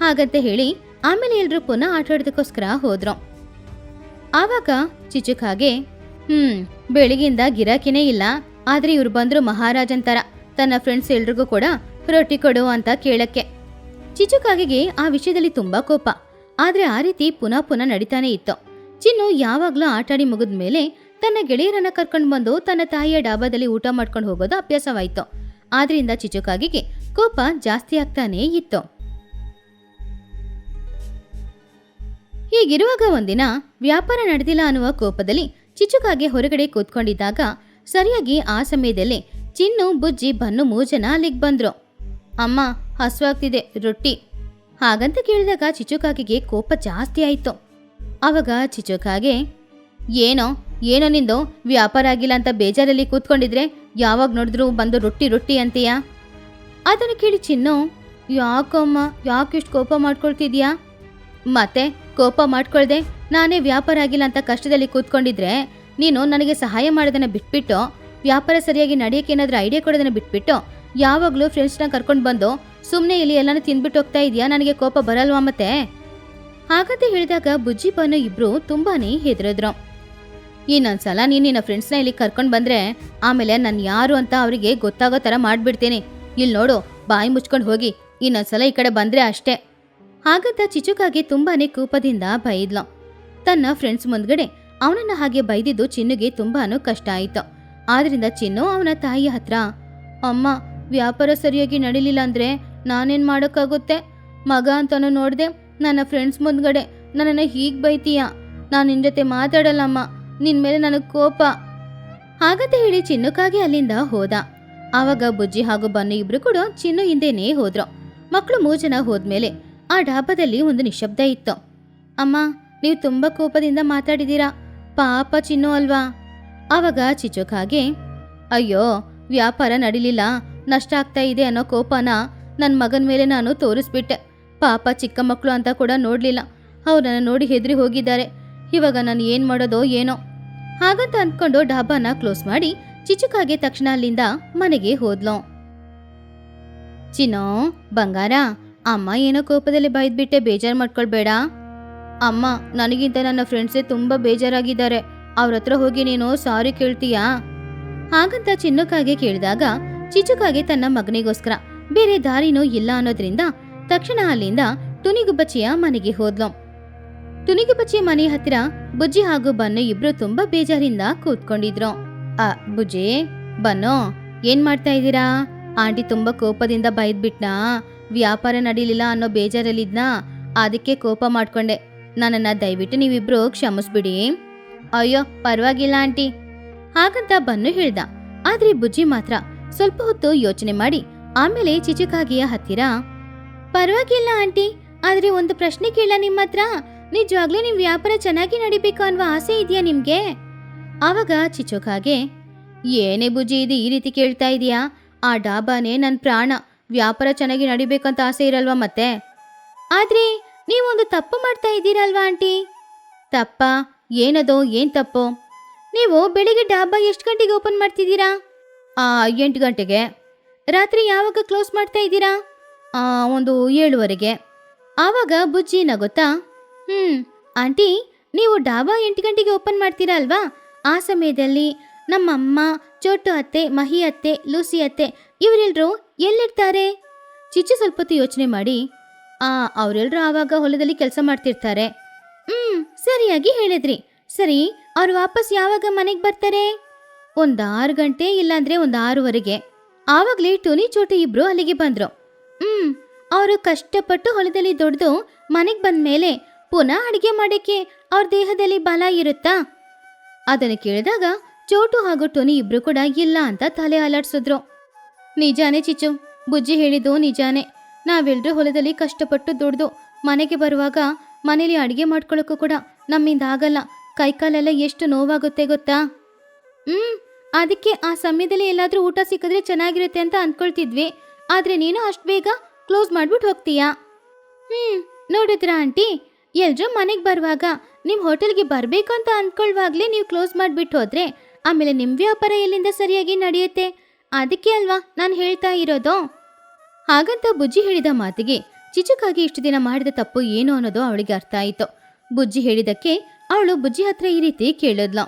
ಹಾಗಂತ ಹೇಳಿ ಆಮೇಲೆ ಎಲ್ರೂ ಪುನಃ ಆಟಾಡೋದಕ್ಕೋಸ್ಕರ ಹೋದ್ರು. ಆವಾಗ ಚಿಚುಕಾಗೆ, ಬೆಳಿಗ್ಗೆಯಿಂದ ಗಿರಾಕಿನೇ ಇಲ್ಲ, ಆದ್ರೆ ಇವ್ರು ಬಂದ್ರು ಮಹಾರಾಜಂತರ ತನ್ನ ಫ್ರೆಂಡ್ಸ್ ಎಲ್ರಿಗೂ ಕೂಡ ರೊಟ್ಟಿ ಕೊಡು ಅಂತ ಕೇಳಕ್ಕೆ. ಚಿಚುಕಾಗೆಗೆ ಆ ವಿಷಯದಲ್ಲಿ ತುಂಬಾ ಕೋಪ, ಆದ್ರೆ ಆ ರೀತಿ ಪುನಃ ನಡೀತಾನೆ ಇತ್ತು. ಚಿನ್ನು ಯಾವಾಗ್ಲೂ ಆಟಾಡಿ ಮುಗಿದ್ಮೇಲೆ ತನ್ನ ಗೆಳೆಯರನ್ನ ಕರ್ಕೊಂಡು ಬಂದು ತನ್ನ ತಾಯಿಯ ಡಾಬಾದಲ್ಲಿ ಊಟ ಮಾಡ್ಕೊಂಡು ಹೋಗೋದು ಅಭ್ಯಾಸವಾಯಿತು. ಆದ್ರಿಂದ ಚಿಚುಕಾಗೆಗೆ ಕೋಪ ಜಾಸ್ತಿ ಆಗ್ತಾನೇ ಇತ್ತು. ಹೀಗಿರುವಾಗ ಒಂದಿನ ವ್ಯಾಪಾರ ನಡೆದಿಲ್ಲ ಅನ್ನುವ ಕೋಪದಲ್ಲಿ ಚಿಚುಕಾಗೆ ಹೊರಗಡೆ ಕೂತ್ಕೊಂಡಿದ್ದಾಗ ಸರಿಯಾಗಿ ಆ ಸಮಯದಲ್ಲಿ ಚಿನ್ನು, ಬುಜ್ಜಿ, ಬನ್ನು 3 ಜನ ಅಲ್ಲಿಗೆ ಬಂದ್ರು. ಅಮ್ಮ, ಹಸುವಾಗ್ತಿದೆ, ರೊಟ್ಟಿ ಹಾಗಂತ ಕೇಳಿದಾಗ ಚಿಚುಕಾಗೆಗೆ ಕೋಪ ಜಾಸ್ತಿ ಆಯಿತು. ಆವಾಗ ಚಿಚುಕಾಗೆ, ಏನೋ ನಿಂದು ವ್ಯಾಪಾರ ಆಗಿಲ್ಲ ಅಂತ ಬೇಜಾರಲ್ಲಿ ಕೂತ್ಕೊಂಡಿದ್ರೆ ಯಾವಾಗ ನೋಡಿದ್ರು ಬಂದು ರೊಟ್ಟಿ ಅಂತೀಯ? ಅದನ್ನು ಕೇಳಿ ಚಿನ್ನು, ಯಾಕಮ್ಮ, ಯಾಕಿಷ್ಟು ಕೋಪ ಮಾಡ್ಕೊಳ್ತಿದ್ಯಾ? ಮತ್ತೆ ಕೋಪ ಮಾಡ್ಕೊಳ್ದೆ ನಾನೇ ವ್ಯಾಪಾರ ಆಗಿಲ್ಲ ಅಂತ ಕಷ್ಟದಲ್ಲಿ ಕೂತ್ಕೊಂಡಿದ್ರೆ ನೀನು ನನಗೆ ಸಹಾಯ ಮಾಡೋದನ್ನ ಬಿಟ್ಬಿಟ್ಟು, ವ್ಯಾಪಾರ ಸರಿಯಾಗಿ ನಡೆಯಕ್ಕೆ ಏನಾದ್ರೂ ಐಡಿಯಾ ಕೊಡೋದನ್ನ ಬಿಟ್ಬಿಟ್ಟು ಯಾವಾಗಲೂ ಫ್ರೆಂಡ್ಸ್ನ ಕರ್ಕೊಂಡು ಬಂದು ಸುಮ್ಮನೆ ಇಲ್ಲಿ ಎಲ್ಲಾನು ತಿಂದ್ಬಿಟ್ಟು ಹೋಗ್ತಾ ಇದೆಯಾ? ನನಗೆ ಕೋಪ ಬರಲ್ವಾ ಮತ್ತೆ? ಹಾಗಂತ ಹೇಳಿದಾಗ ಬುಜ್ಜಿ, ಬನ್ನು ಇಬ್ರು ತುಂಬಾನೇ ಹೆದರಿದ್ರು. ಇನ್ನೊಂದ್ಸಲ ನೀನು ನಿನ್ನ ಫ್ರೆಂಡ್ಸ್ನ ಇಲ್ಲಿ ಕರ್ಕೊಂಡು ಬಂದ್ರೆ ಆಮೇಲೆ ನಾನು ಯಾರು ಅಂತ ಅವರಿಗೆ ಗೊತ್ತಾಗೋ ಥರ ಮಾಡ್ಬಿಡ್ತೀನಿ. ಇಲ್ಲಿ ನೋಡು, ಬಾಯಿ ಮುಚ್ಕೊಂಡು ಹೋಗಿ, ಇನ್ನೊಂದ್ಸಲ ಈ ಕಡೆ ಬಂದ್ರೆ ಅಷ್ಟೇ ಹಾಗಂತ ಚಿಚುಕಾಗೆ ತುಂಬಾನೇ ಕೋಪದಿಂದ ಬೈದ್ಲು. ತನ್ನ ಫ್ರೆಂಡ್ಸ್ ಮುಂದ್ಗಡೆ ಅವನನ್ನ ಹಾಗೆ ಬೈದಿದ್ದು ಚಿನ್ನುಗೆ ತುಂಬಾನು ಕಷ್ಟ ಆಯಿತು. ಆದ್ರಿಂದ ಚಿನ್ನು ಅವನ ತಾಯಿಯ ಹತ್ರ, ಅಮ್ಮ, ವ್ಯಾಪಾರ ಸರಿಯಾಗಿ ನಡೀಲಿಲ್ಲ ಅಂದ್ರೆ ನಾನೇನ್ ಮಾಡೋಕ್ಕಾಗುತ್ತೆ? ಮಗ ಅಂತಾನು ನೋಡ್ದೆ ನನ್ನ ಫ್ರೆಂಡ್ಸ್ ಮುಂದ್ಗಡೆ ನನ್ನನ್ನು ಹೀಗೆ ಬೈತೀಯ? ನಾನು ನಿನ್ ಜೊತೆ ಮಾತಾಡಲ್ಲಮ್ಮ, ನಿನ್ ಮೇಲೆ ನನಗೆ ಕೋಪ ಹಾಗಂತ ಹೇಳಿ ಚಿನ್ನುಕಾಗೆ ಅಲ್ಲಿಂದ ಹೋದ. ಆವಾಗ ಬುಜ್ಜಿ ಹಾಗೂ ಬನ್ನು ಇಬ್ರು ಕೂಡ ಚಿನ್ನು ಹಿಂದೆನೇ ಹೋದ್ರು. ಮಕ್ಕಳು 3 ಜನ ಹೋದ್ಮೇಲೆ ಆ ಡಾಬಾದಲ್ಲಿ ಒಂದು ನಿಶಬ್ದ ಇತ್ತು. ಅಮ್ಮ, ನೀವು ತುಂಬಾ ಕೋಪದಿಂದ ಮಾತಾಡಿದೀರಾ, ಪಾಪ ಚಿನ್ನು ಅಲ್ವಾ? ಆವಾಗ ಚಿಚುಕಾಗೆ, ಅಯ್ಯೋ, ವ್ಯಾಪಾರ ನಡಿಲಿಲ್ಲ, ನಷ್ಟ ಆಗ್ತಾ ಇದೆ ಅನ್ನೋ ಕೋಪನ ನನ್ನ ಮಗನ ಮೇಲೆ ನಾನು ತೋರಿಸ್ಬಿಟ್ಟೆ. ಪಾಪ ಚಿಕ್ಕ ಮಕ್ಕಳು ಅಂತ ಕೂಡ ನೋಡ್ಲಿಲ್ಲ, ಅವ್ರನ್ನ ನೋಡಿ ಹೆದರಿ ಹೋಗಿದ್ದಾರೆ. ಇವಾಗ ನಾನು ಏನ್ ಮಾಡೋದೋ ಏನೋ ಹಾಗಂತ ಅಂದ್ಕೊಂಡು ಡಾಬಾನ ಕ್ಲೋಸ್ ಮಾಡಿ ಚಿಚುಕಾಗೆ ತಕ್ಷಣ ಅಲ್ಲಿಂದ ಮನೆಗೆ ಹೋದ್ಲು. ಚಿನ್ನೋ, ಬಂಗಾರ, ಅಮ್ಮ ಏನೋ ಕೋಪದಲ್ಲಿ ಬೈದ್ಬಿಟ್ಟೆ, ಬೇಜಾರು ಮಾಡ್ಕೊಳ್ಬೇಡ. ಅಮ್ಮ, ನನಗಿಂತ ನನ್ನ ಫ್ರೆಂಡ್ಸೇ ತುಂಬಾ ಬೇಜಾರಾಗಿದ್ದಾರೆ, ಅವ್ರ ಹತ್ರ ಹೋಗಿ ನೀನು ಸಾರಿ ಕೇಳ್ತೀಯಾ ಹಾಗಂತ ಚಿನ್ನುಕಾಗೆ ಕೇಳಿದಾಗ ಚಿಚುಕಾಗೆ ತನ್ನ ಮಗನಿಗೋಸ್ಕರ ಬೇರೆ ದಾರಿನೂ ಇಲ್ಲ ಅನ್ನೋದ್ರಿಂದ ತಕ್ಷಣ ಅಲ್ಲಿಂದ ತುನಿಗುಬ್ಬಚ್ಚಿಯ ಮನೆಗೆ ಹೋದ್ಲು. ತುನಿಗುಬ್ಬಚ್ಚಿಯ ಮನೆ ಹತ್ತಿರ ಬುಜ್ಜಿ ಹಾಗೂ ಬನ್ನು ಇಬ್ರು ತುಂಬಾ ಬೇಜಾರಿಂದ ಕೂತ್ಕೊಂಡಿದ್ರು. ಬುಜ್ಜಿ, ಬನ್ನು, ಏನ್ ಮಾಡ್ತಾ ಇದ್ದೀರಾ? ಆಂಟಿ ತುಂಬಾ ಕೋಪದಿಂದ ಬೈದ್ಬಿಟ್ನಾ? ವ್ಯಾಪಾರ ನಡೀಲಿಲ್ಲ ಅನ್ನೋ ಬೇಜಾರಲ್ಲಿದ್ನಾ? ಅದಕ್ಕೆ ಕೋಪ ಮಾಡ್ಕೊಂಡೆ. ನನ್ನನ್ನ ದಯವಿಟ್ಟು ನೀವಿಬ್ರು ಕ್ಷಮಿಸ್ಬಿಡಿ. ಅಯ್ಯೋ, ಪರವಾಗಿಲ್ಲ ಆಂಟಿ ಹಾಗಂತ ಬನ್ನು ಹೇಳ್ದ. ಆದ್ರೆ ಬುಜ್ಜಿ ಮಾತ್ರ ಸ್ವಲ್ಪ ಹೊತ್ತು ಯೋಚನೆ ಮಾಡಿ ಆಮೇಲೆ ಚಿಚುಕಾಗೆಯ ಹತ್ತಿರ, ಪರವಾಗಿಲ್ಲ ಆಂಟಿ, ಆದ್ರೆ ಒಂದು ಪ್ರಶ್ನೆ ಕೇಳ ನಿಮ್ಮ ಹತ್ರ, ನಿಜವಾಗ್ಲೂ ನಿಮ್ ವ್ಯಾಪಾರ ಚೆನ್ನಾಗಿ ನಡಿಬೇಕು ಅನ್ನುವ ಆಸೆ ಇದೆಯಾ ನಿಮ್ಗೆ? ಆವಾಗ ಚಿಚುಕಾಗೆ, ಏನೇ ಬುಜ್ಜಿ ಇದು ಈ ರೀತಿ ಕೇಳ್ತಾ ಇದೀಯಾ? ಆ ಡಾಬಾನೇ ನನ್ನ ಪ್ರಾಣ, ವ್ಯಾಪಾರ ಚೆನ್ನಾಗಿ ನಡಿಬೇಕಂತ ಆಸೆ ಇರಲ್ವಾ ಮತ್ತೆ? ಆದ್ರೆ ನೀವೊಂದು ತಪ್ಪು ಮಾಡ್ತಾ ಇದ್ದೀರಲ್ವಾ ಆಂಟಿ? ತಪ್ಪ? ಏನದೋ ಏನ್ ತಪ್ಪು? ನೀವು ಬೆಳಿಗ್ಗೆ ಡಾಬಾ ಎಷ್ಟು ಗಂಟೆಗೆ ಓಪನ್ ಮಾಡ್ತಿದ್ದೀರಾ? 8 ಗಂಟೆಗೆ. ರಾತ್ರಿ ಯಾವಾಗ ಕ್ಲೋಸ್ ಮಾಡ್ತಾ ಇದ್ದೀರಾ? ಒಂದು 7ವರೆಗೆ. ಆವಾಗ ಬುಜ್ಜಿ ನಗುತ್ತಾ, ಆಂಟಿ, ನೀವು ಡಾಬಾ 8 ಗಂಟೆಗೆ ಓಪನ್ ಮಾಡ್ತೀರಾ ಅಲ್ವಾ? ಆ ಸಮಯದಲ್ಲಿ ನಮ್ಮಮ್ಮ, ಚೋಟು ಅತ್ತೆ, ಮಹಿ ಅತ್ತೆ, ಲೂಸಿ ಅತ್ತೆ ಇವರೆಲ್ಲರೂ ಎಲ್ಲಿರ್ತಾರೆ? ಚಿಚ್ಚು ಸ್ವಲ್ಪ ಹೊತ್ತು ಯೋಚನೆ ಮಾಡಿ, ಅವರೆಲ್ಲರೂ ಆವಾಗ ಹೊಲದಲ್ಲಿ ಕೆಲಸ ಮಾಡ್ತಿರ್ತಾರೆ. ಸರಿಯಾಗಿ ಹೇಳಿದ್ರಿ. ಸರಿ, ಅವ್ರು ವಾಪಸ್ ಯಾವಾಗ ಮನೆಗೆ ಬರ್ತಾರೆ? ಒಂದು 6 ಗಂಟೆ, ಇಲ್ಲಾಂದ್ರೆ ಒಂದು 6ವರೆಗೆ. ಆವಾಗಲೇ ಟೋನಿ ಚೋಟು ಇಬ್ರು ಅಲ್ಲಿಗೆ ಬಂದ್ರು. ಅವರು ಕಷ್ಟಪಟ್ಟು ಹೊಲದಲ್ಲಿ ದುಡ್ದು ಮನೆಗೆ ಬಂದ ಮೇಲೆ ಪುನಃ ಅಡಿಗೆ ಮಾಡೋಕ್ಕೆ ಅವ್ರ ದೇಹದಲ್ಲಿ ಬಲ ಇರುತ್ತಾ? ಅದನ್ನು ಕೇಳಿದಾಗ ಚೋಟು ಹಾಗೂ ಟೋನಿ ಇಬ್ರು ಕೂಡ ಇಲ್ಲ ಅಂತ ತಲೆ ಅಲಾಡ್ಸಿದ್ರು. ನಿಜಾನೇ ಚಿಚ್ಚು, ಬುಜ್ಜಿ ಹೇಳಿದ್ದು ನಿಜಾನೇ. ನಾವೆಲ್ಲರೂ ಹೊಲದಲ್ಲಿ ಕಷ್ಟಪಟ್ಟು ದುಡ್ದು ಮನೆಗೆ ಬರುವಾಗ ಮನೇಲಿ ಅಡಿಗೆ ಮಾಡ್ಕೊಳ್ಳೋಕ್ಕೂ ಕೂಡ ನಮ್ಮಿಂದ ಆಗಲ್ಲ. ಕೈಕಾಲೆಲ್ಲ ಎಷ್ಟು ನೋವಾಗುತ್ತೆ ಗೊತ್ತಾ? ಅದಕ್ಕೆ ಆ ಸಮಯದಲ್ಲಿ ಎಲ್ಲಾದರೂ ಊಟ ಸಿಕ್ಕಿದ್ರೆ ಚೆನ್ನಾಗಿರುತ್ತೆ ಅಂತ ಅಂದ್ಕೊಳ್ತಿದ್ವಿ. ಆದರೆ ನೀನು ಅಷ್ಟು ಬೇಗ ಕ್ಲೋಸ್ ಮಾಡ್ಬಿಟ್ಟು ಹೋಗ್ತೀಯಾ? ನೋಡಿದ್ರಾ ಆಂಟಿ, ಎಲ್ಲರೂ ಮನೆಗೆ ಬರುವಾಗ ನಿಮ್ಮ ಹೋಟೆಲ್ಗೆ ಬರಬೇಕು ಅಂತ ಅಂದ್ಕೊಳ್ಳುವಾಗಲೇ ನೀವು ಕ್ಲೋಸ್ ಮಾಡಿಬಿಟ್ಟು ಹೋದ್ರೆ ಆಮೇಲೆ ನಿಮ್ಮ ವ್ಯಾಪಾರ ಎಲ್ಲಿಂದ ಸರಿಯಾಗಿ ನಡೆಯುತ್ತೆ? ಅದಕ್ಕೆ ಅಲ್ವಾ ನಾನು ಹೇಳ್ತಾ ಇರೋದು. ಹಾಗಂತ ಬುಜ್ಜಿ ಹೇಳಿದ ಮಾತಿಗೆ ಚಿಚುಕಾಗಿ ಇಷ್ಟು ದಿನ ಮಾಡಿದ ತಪ್ಪು ಏನು ಅನ್ನೋದು ಅವಳಿಗೆ ಅರ್ಥ ಆಯಿತು. ಬುಜ್ಜಿ ಹೇಳಿದಕ್ಕೆ ಅವಳು ಬುಜ್ಜಿ ಹತ್ರ ಈ ರೀತಿ ಕೇಳಿದ್ಲು.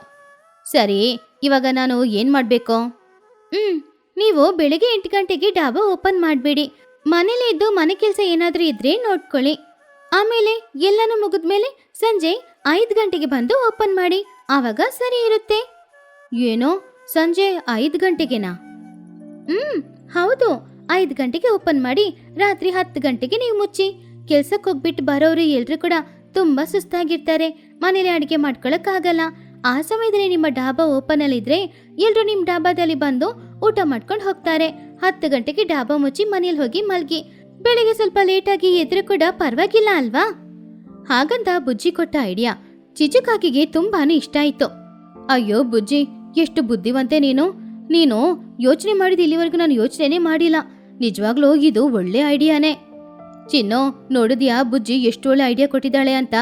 ಸರಿ, ಇವಾಗ ನಾನು ಏನು ಮಾಡಬೇಕು? ನೀವು ಬೆಳಗ್ಗೆ 8 ಗಂಟೆಗೆ ಡಾಬಾ ಓಪನ್ ಮಾಡಬೇಡಿ. ಮನೇಲಿ ಇದ್ದು ಮನೆ ಕೆಲಸ ಏನಾದರೂ ಇದ್ರೆ ನೋಡ್ಕೊಳ್ಳಿ. ಆಮೇಲೆ ಎಲ್ಲನೂ ಮುಗಿದ್ಮೇಲೆ ಸಂಜೆ 5 ಗಂಟೆಗೆ ಬಂದು ಓಪನ್ ಮಾಡಿ. ಆವಾಗ ಸರಿ ಇರುತ್ತೆ. ಏನೋ ಸಂಜೆ 5 ಗಂಟೆಗೆನಾ? ಹೌದು, 5 ಗಂಟೆಗೆ ಓಪನ್ ಮಾಡಿ ರಾತ್ರಿ 10 ಗಂಟೆಗೆ ನೀವು ಮುಚ್ಚಿ. ಕೆಲ್ಸಕ್ಕೆ ಹೋಗ್ಬಿಟ್ಟು ಬರೋರು ಎಲ್ರು ಕೂಡ ತುಂಬಾ ಸುಸ್ತಾಗಿರ್ತಾರೆ, ಮನೇಲಿ ಅಡಿಗೆ ಮಾಡ್ಕೊಳಕ್ಕಾಗಲ್ಲ. ಆ ಸಮಯದಲ್ಲಿ ನಿಮ್ಮ ಡಾಬಾ ಓಪನ್ ಅಲ್ಲಿದ್ರೆ ಎಲ್ರು ನಿಮ್ಮ ಡಾಬಾದಲ್ಲಿ ಬಂದು ಊಟ ಮಾಡ್ಕೊಂಡು ಹೋಗ್ತಾರೆ. 10 ಗಂಟೆಗೆ ಡಾಬಾ ಮುಚ್ಚಿ ಮನೇಲಿ ಹೋಗಿ ಮಲ್ಗಿ. ಬೆಳಿಗ್ಗೆ ಸ್ವಲ್ಪ ಲೇಟಾಗಿ ಎದ್ರು ಕೂಡ ಪರವಾಗಿಲ್ಲ ಅಲ್ವಾ? ಹಾಗಂತ ಬುಜ್ಜಿ ಕೊಟ್ಟ ಐಡಿಯಾ ಚಿಚುಕಾಕಿಗೆ ತುಂಬಾನೇ ಇಷ್ಟ ಆಯ್ತು. ಅಯ್ಯೋ ಬುಜ್ಜಿ, ಎಷ್ಟು ಬುದ್ಧಿವಂತೆ ನೀನು ಯೋಚನೆ ಮಾಡಿದ ಇಲ್ಲಿವರೆಗೂ ನಾನು ಯೋಚನೆನೇ ಮಾಡಿಲ್ಲ. ನಿಜವಾಗ್ಲೂ ಇದು ಒಳ್ಳೆ ಐಡಿಯಾನೇ. ಚಿನ್ನು, ನೋಡಿದ್ಯಾ ಬುಜ್ಜಿ ಎಷ್ಟು ಒಳ್ಳೆ ಐಡಿಯಾ ಕೊಟ್ಟಿದ್ದಾಳೆ ಅಂತ?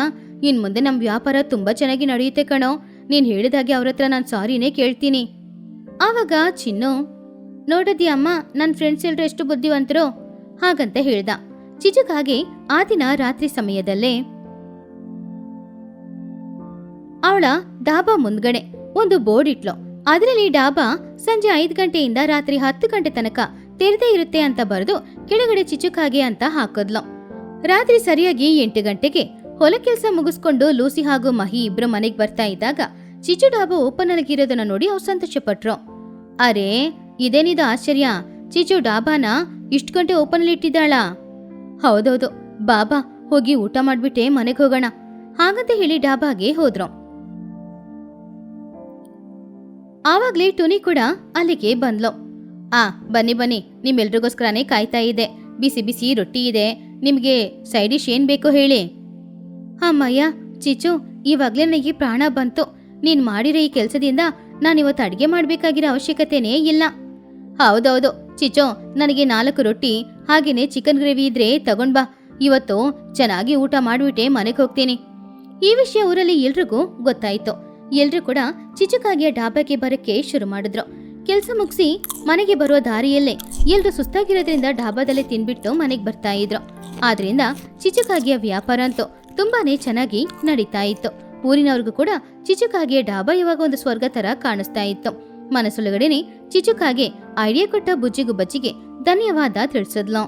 ಇನ್ ಮುಂದೆ ನಮ್ಮ ವ್ಯಾಪಾರ ತುಂಬಾ ಚೆನ್ನಾಗಿ ನಡೆಯುತ್ತೆ ಕಣೋ. ನೀನ್ ಹೇಳಿದಾಗೆ ಅವ್ರ ಹತ್ರ ನಾನು ಸಾರಿನೇ ಕೇಳ್ತೀನಿ. ಆವಾಗ ಚಿನ್ನು, ನೋಡಿದ್ಯಾ ಅಮ್ಮ, ನನ್ನ ಫ್ರೆಂಡ್ಸ್ ಎಲ್ರು ಎಷ್ಟು ಬುದ್ಧಿವಂತರು ಹಾಗಂತ ಹೇಳ್ದ. ಚಿಚುಕಾಗೆ ಆ ದಿನ ರಾತ್ರಿ ಸಮಯದಲ್ಲೇ ಅವಳ ಡಾಬಾ ಮುಂದ್ಗಡೆ ಒಂದು ಬೋರ್ಡ್ ಇಟ್ಲು. ಅದರಲ್ಲಿ ಡಾಬಾ ಸಂಜೆ 5 ಗಂಟೆಯಿಂದ ರಾತ್ರಿ 10 ಗಂಟೆ ತನಕ ತೆರೆದೇ ಇರುತ್ತೆ ಅಂತ ಬರೆದು ಕೆಳಗಡೆ ಚಿಚುಕಾಗೆ ಅಂತ ಹಾಕಿದ್ಲು. ರಾತ್ರಿ ಸರಿಯಾಗಿ 8 ಗಂಟೆಗೆ ಹೊಲ ಕೆಲಸ ಮುಗಿಸ್ಕೊಂಡು ಲೂಸಿ ಹಾಗೂ ಮಹಿ ಇಬ್ರು ಮನೆಗೆ ಬರ್ತಾ ಇದ್ದಾಗ ಚಿಚು ಡಾಬಾ ಓಪನ್ ಆಗಿರೋದನ್ನ ನೋಡಿ ಅವ್ರು ಸಂತೋಷ ಪಟ್ರು. ಅರೆ, ಇದೇನಿದು ಆಶ್ಚರ್ಯ, ಚಿಚು ಡಾಬಾನ ಇಷ್ಟು ಗಂಟೆ ಓಪನ್ ಅಲ್ಲಿ ಇಟ್ಟಿದ್ದಾಳ? ಹೌದೌದು, ಬಾಬಾ ಹೋಗಿ ಊಟ ಮಾಡ್ಬಿಟ್ಟೆ ಮನೆಗೆ ಹೋಗೋಣ ಹಾಗಂತ ಹೇಳಿ ಡಾಬಾಗೆ ಹೋದ್ರು. ಆವಾಗ್ಲೇ ಟುನಿ ಕೂಡ ಅಲ್ಲಿಗೆ ಬಂದ್ಲು. ಬನ್ನಿ ಬನ್ನಿ, ನಿಮ್ಮೆಲ್ರಿಗೋಸ್ಕರನೇ ಕಾಯ್ತಾ ಇದೆ. ಬಿಸಿ ಬಿಸಿ ರೊಟ್ಟಿ ಇದೆ, ನಿಮ್ಗೆ ಸೈಡ್ ಡಿಶ್ ಏನ್ ಬೇಕೋ ಹೇಳಿ. ಅಮ್ಮಯ್ಯ ಚಿಚು, ಇವಾಗ್ಲೇ ನನಗೆ ಪ್ರಾಣ ಬಂತು. ನೀನ್ ಮಾಡಿರೋ ಈ ಕೆಲ್ಸದಿಂದ ನಾನಿವತ್ತು ಅಡ್ಗೆ ಮಾಡ್ಬೇಕಾಗಿರೋ ಅವಶ್ಯಕತೆನೇ ಇಲ್ಲ. ಹೌದೌದು ಚಿಚು, ನನಗೆ 4 ರೊಟ್ಟಿ ಹಾಗೇನೆ ಚಿಕನ್ ಗ್ರೇವಿ ಇದ್ರೆ ತಗೊಂಡ್ ಬಾ. ಇವತ್ತು ಚೆನ್ನಾಗಿ ಊಟ ಮಾಡ್ಬಿಟ್ಟೆ ಮನೆಗೆ ಹೋಗ್ತೀನಿ. ಈ ವಿಷಯ ಊರಲ್ಲಿ ಎಲ್ರಿಗೂ ಗೊತ್ತಾಯ್ತು. ಎಲ್ರು ಕೂಡ ಚಿಚುಕಾಗಿಯ ಡಾಬಾಗೆ ಬರಕ್ಕೆ ಶುರು ಮಾಡಿದ್ರು. ಕೆಲ್ಸ ಮುಗಿಸಿ ಮನೆಗೆ ಬರುವ ದಾರಿಯಲ್ಲೇ ಎಲ್ರು ಸುಸ್ತಾಗಿರೋದ್ರಿಂದ ಡಾಬಾದಲ್ಲೇ ತಿನ್ಬಿಟ್ಟು ಮನೆಗೆ ಬರ್ತಾ ಇದ್ರು. ಆದ್ರಿಂದ ಚಿಚುಕಾಗಿಯ ವ್ಯಾಪಾರ ಅಂತೂ ತುಂಬಾನೇ ಚೆನ್ನಾಗಿ ನಡೀತಾ ಇತ್ತು. ಊರಿನವ್ರಿಗೂ ಕೂಡ ಚಿಚುಕಾಗಿಯ ಡಾಬಾ ಇವಾಗ ಒಂದು ಸ್ವರ್ಗ ತರ ಕಾಣಿಸ್ತಾ ಇತ್ತು. ಮನಸ್ಸೊಳಗಡೆನೆ ಚಿಚುಕಾಗೆ ಐಡಿಯಾ ಕೊಟ್ಟ ಬುಜ್ಜಿಗೂ ಬಜ್ಜಿಗೆ ಧನ್ಯವಾದ ತಿಳಿಸಿದ್ಲು.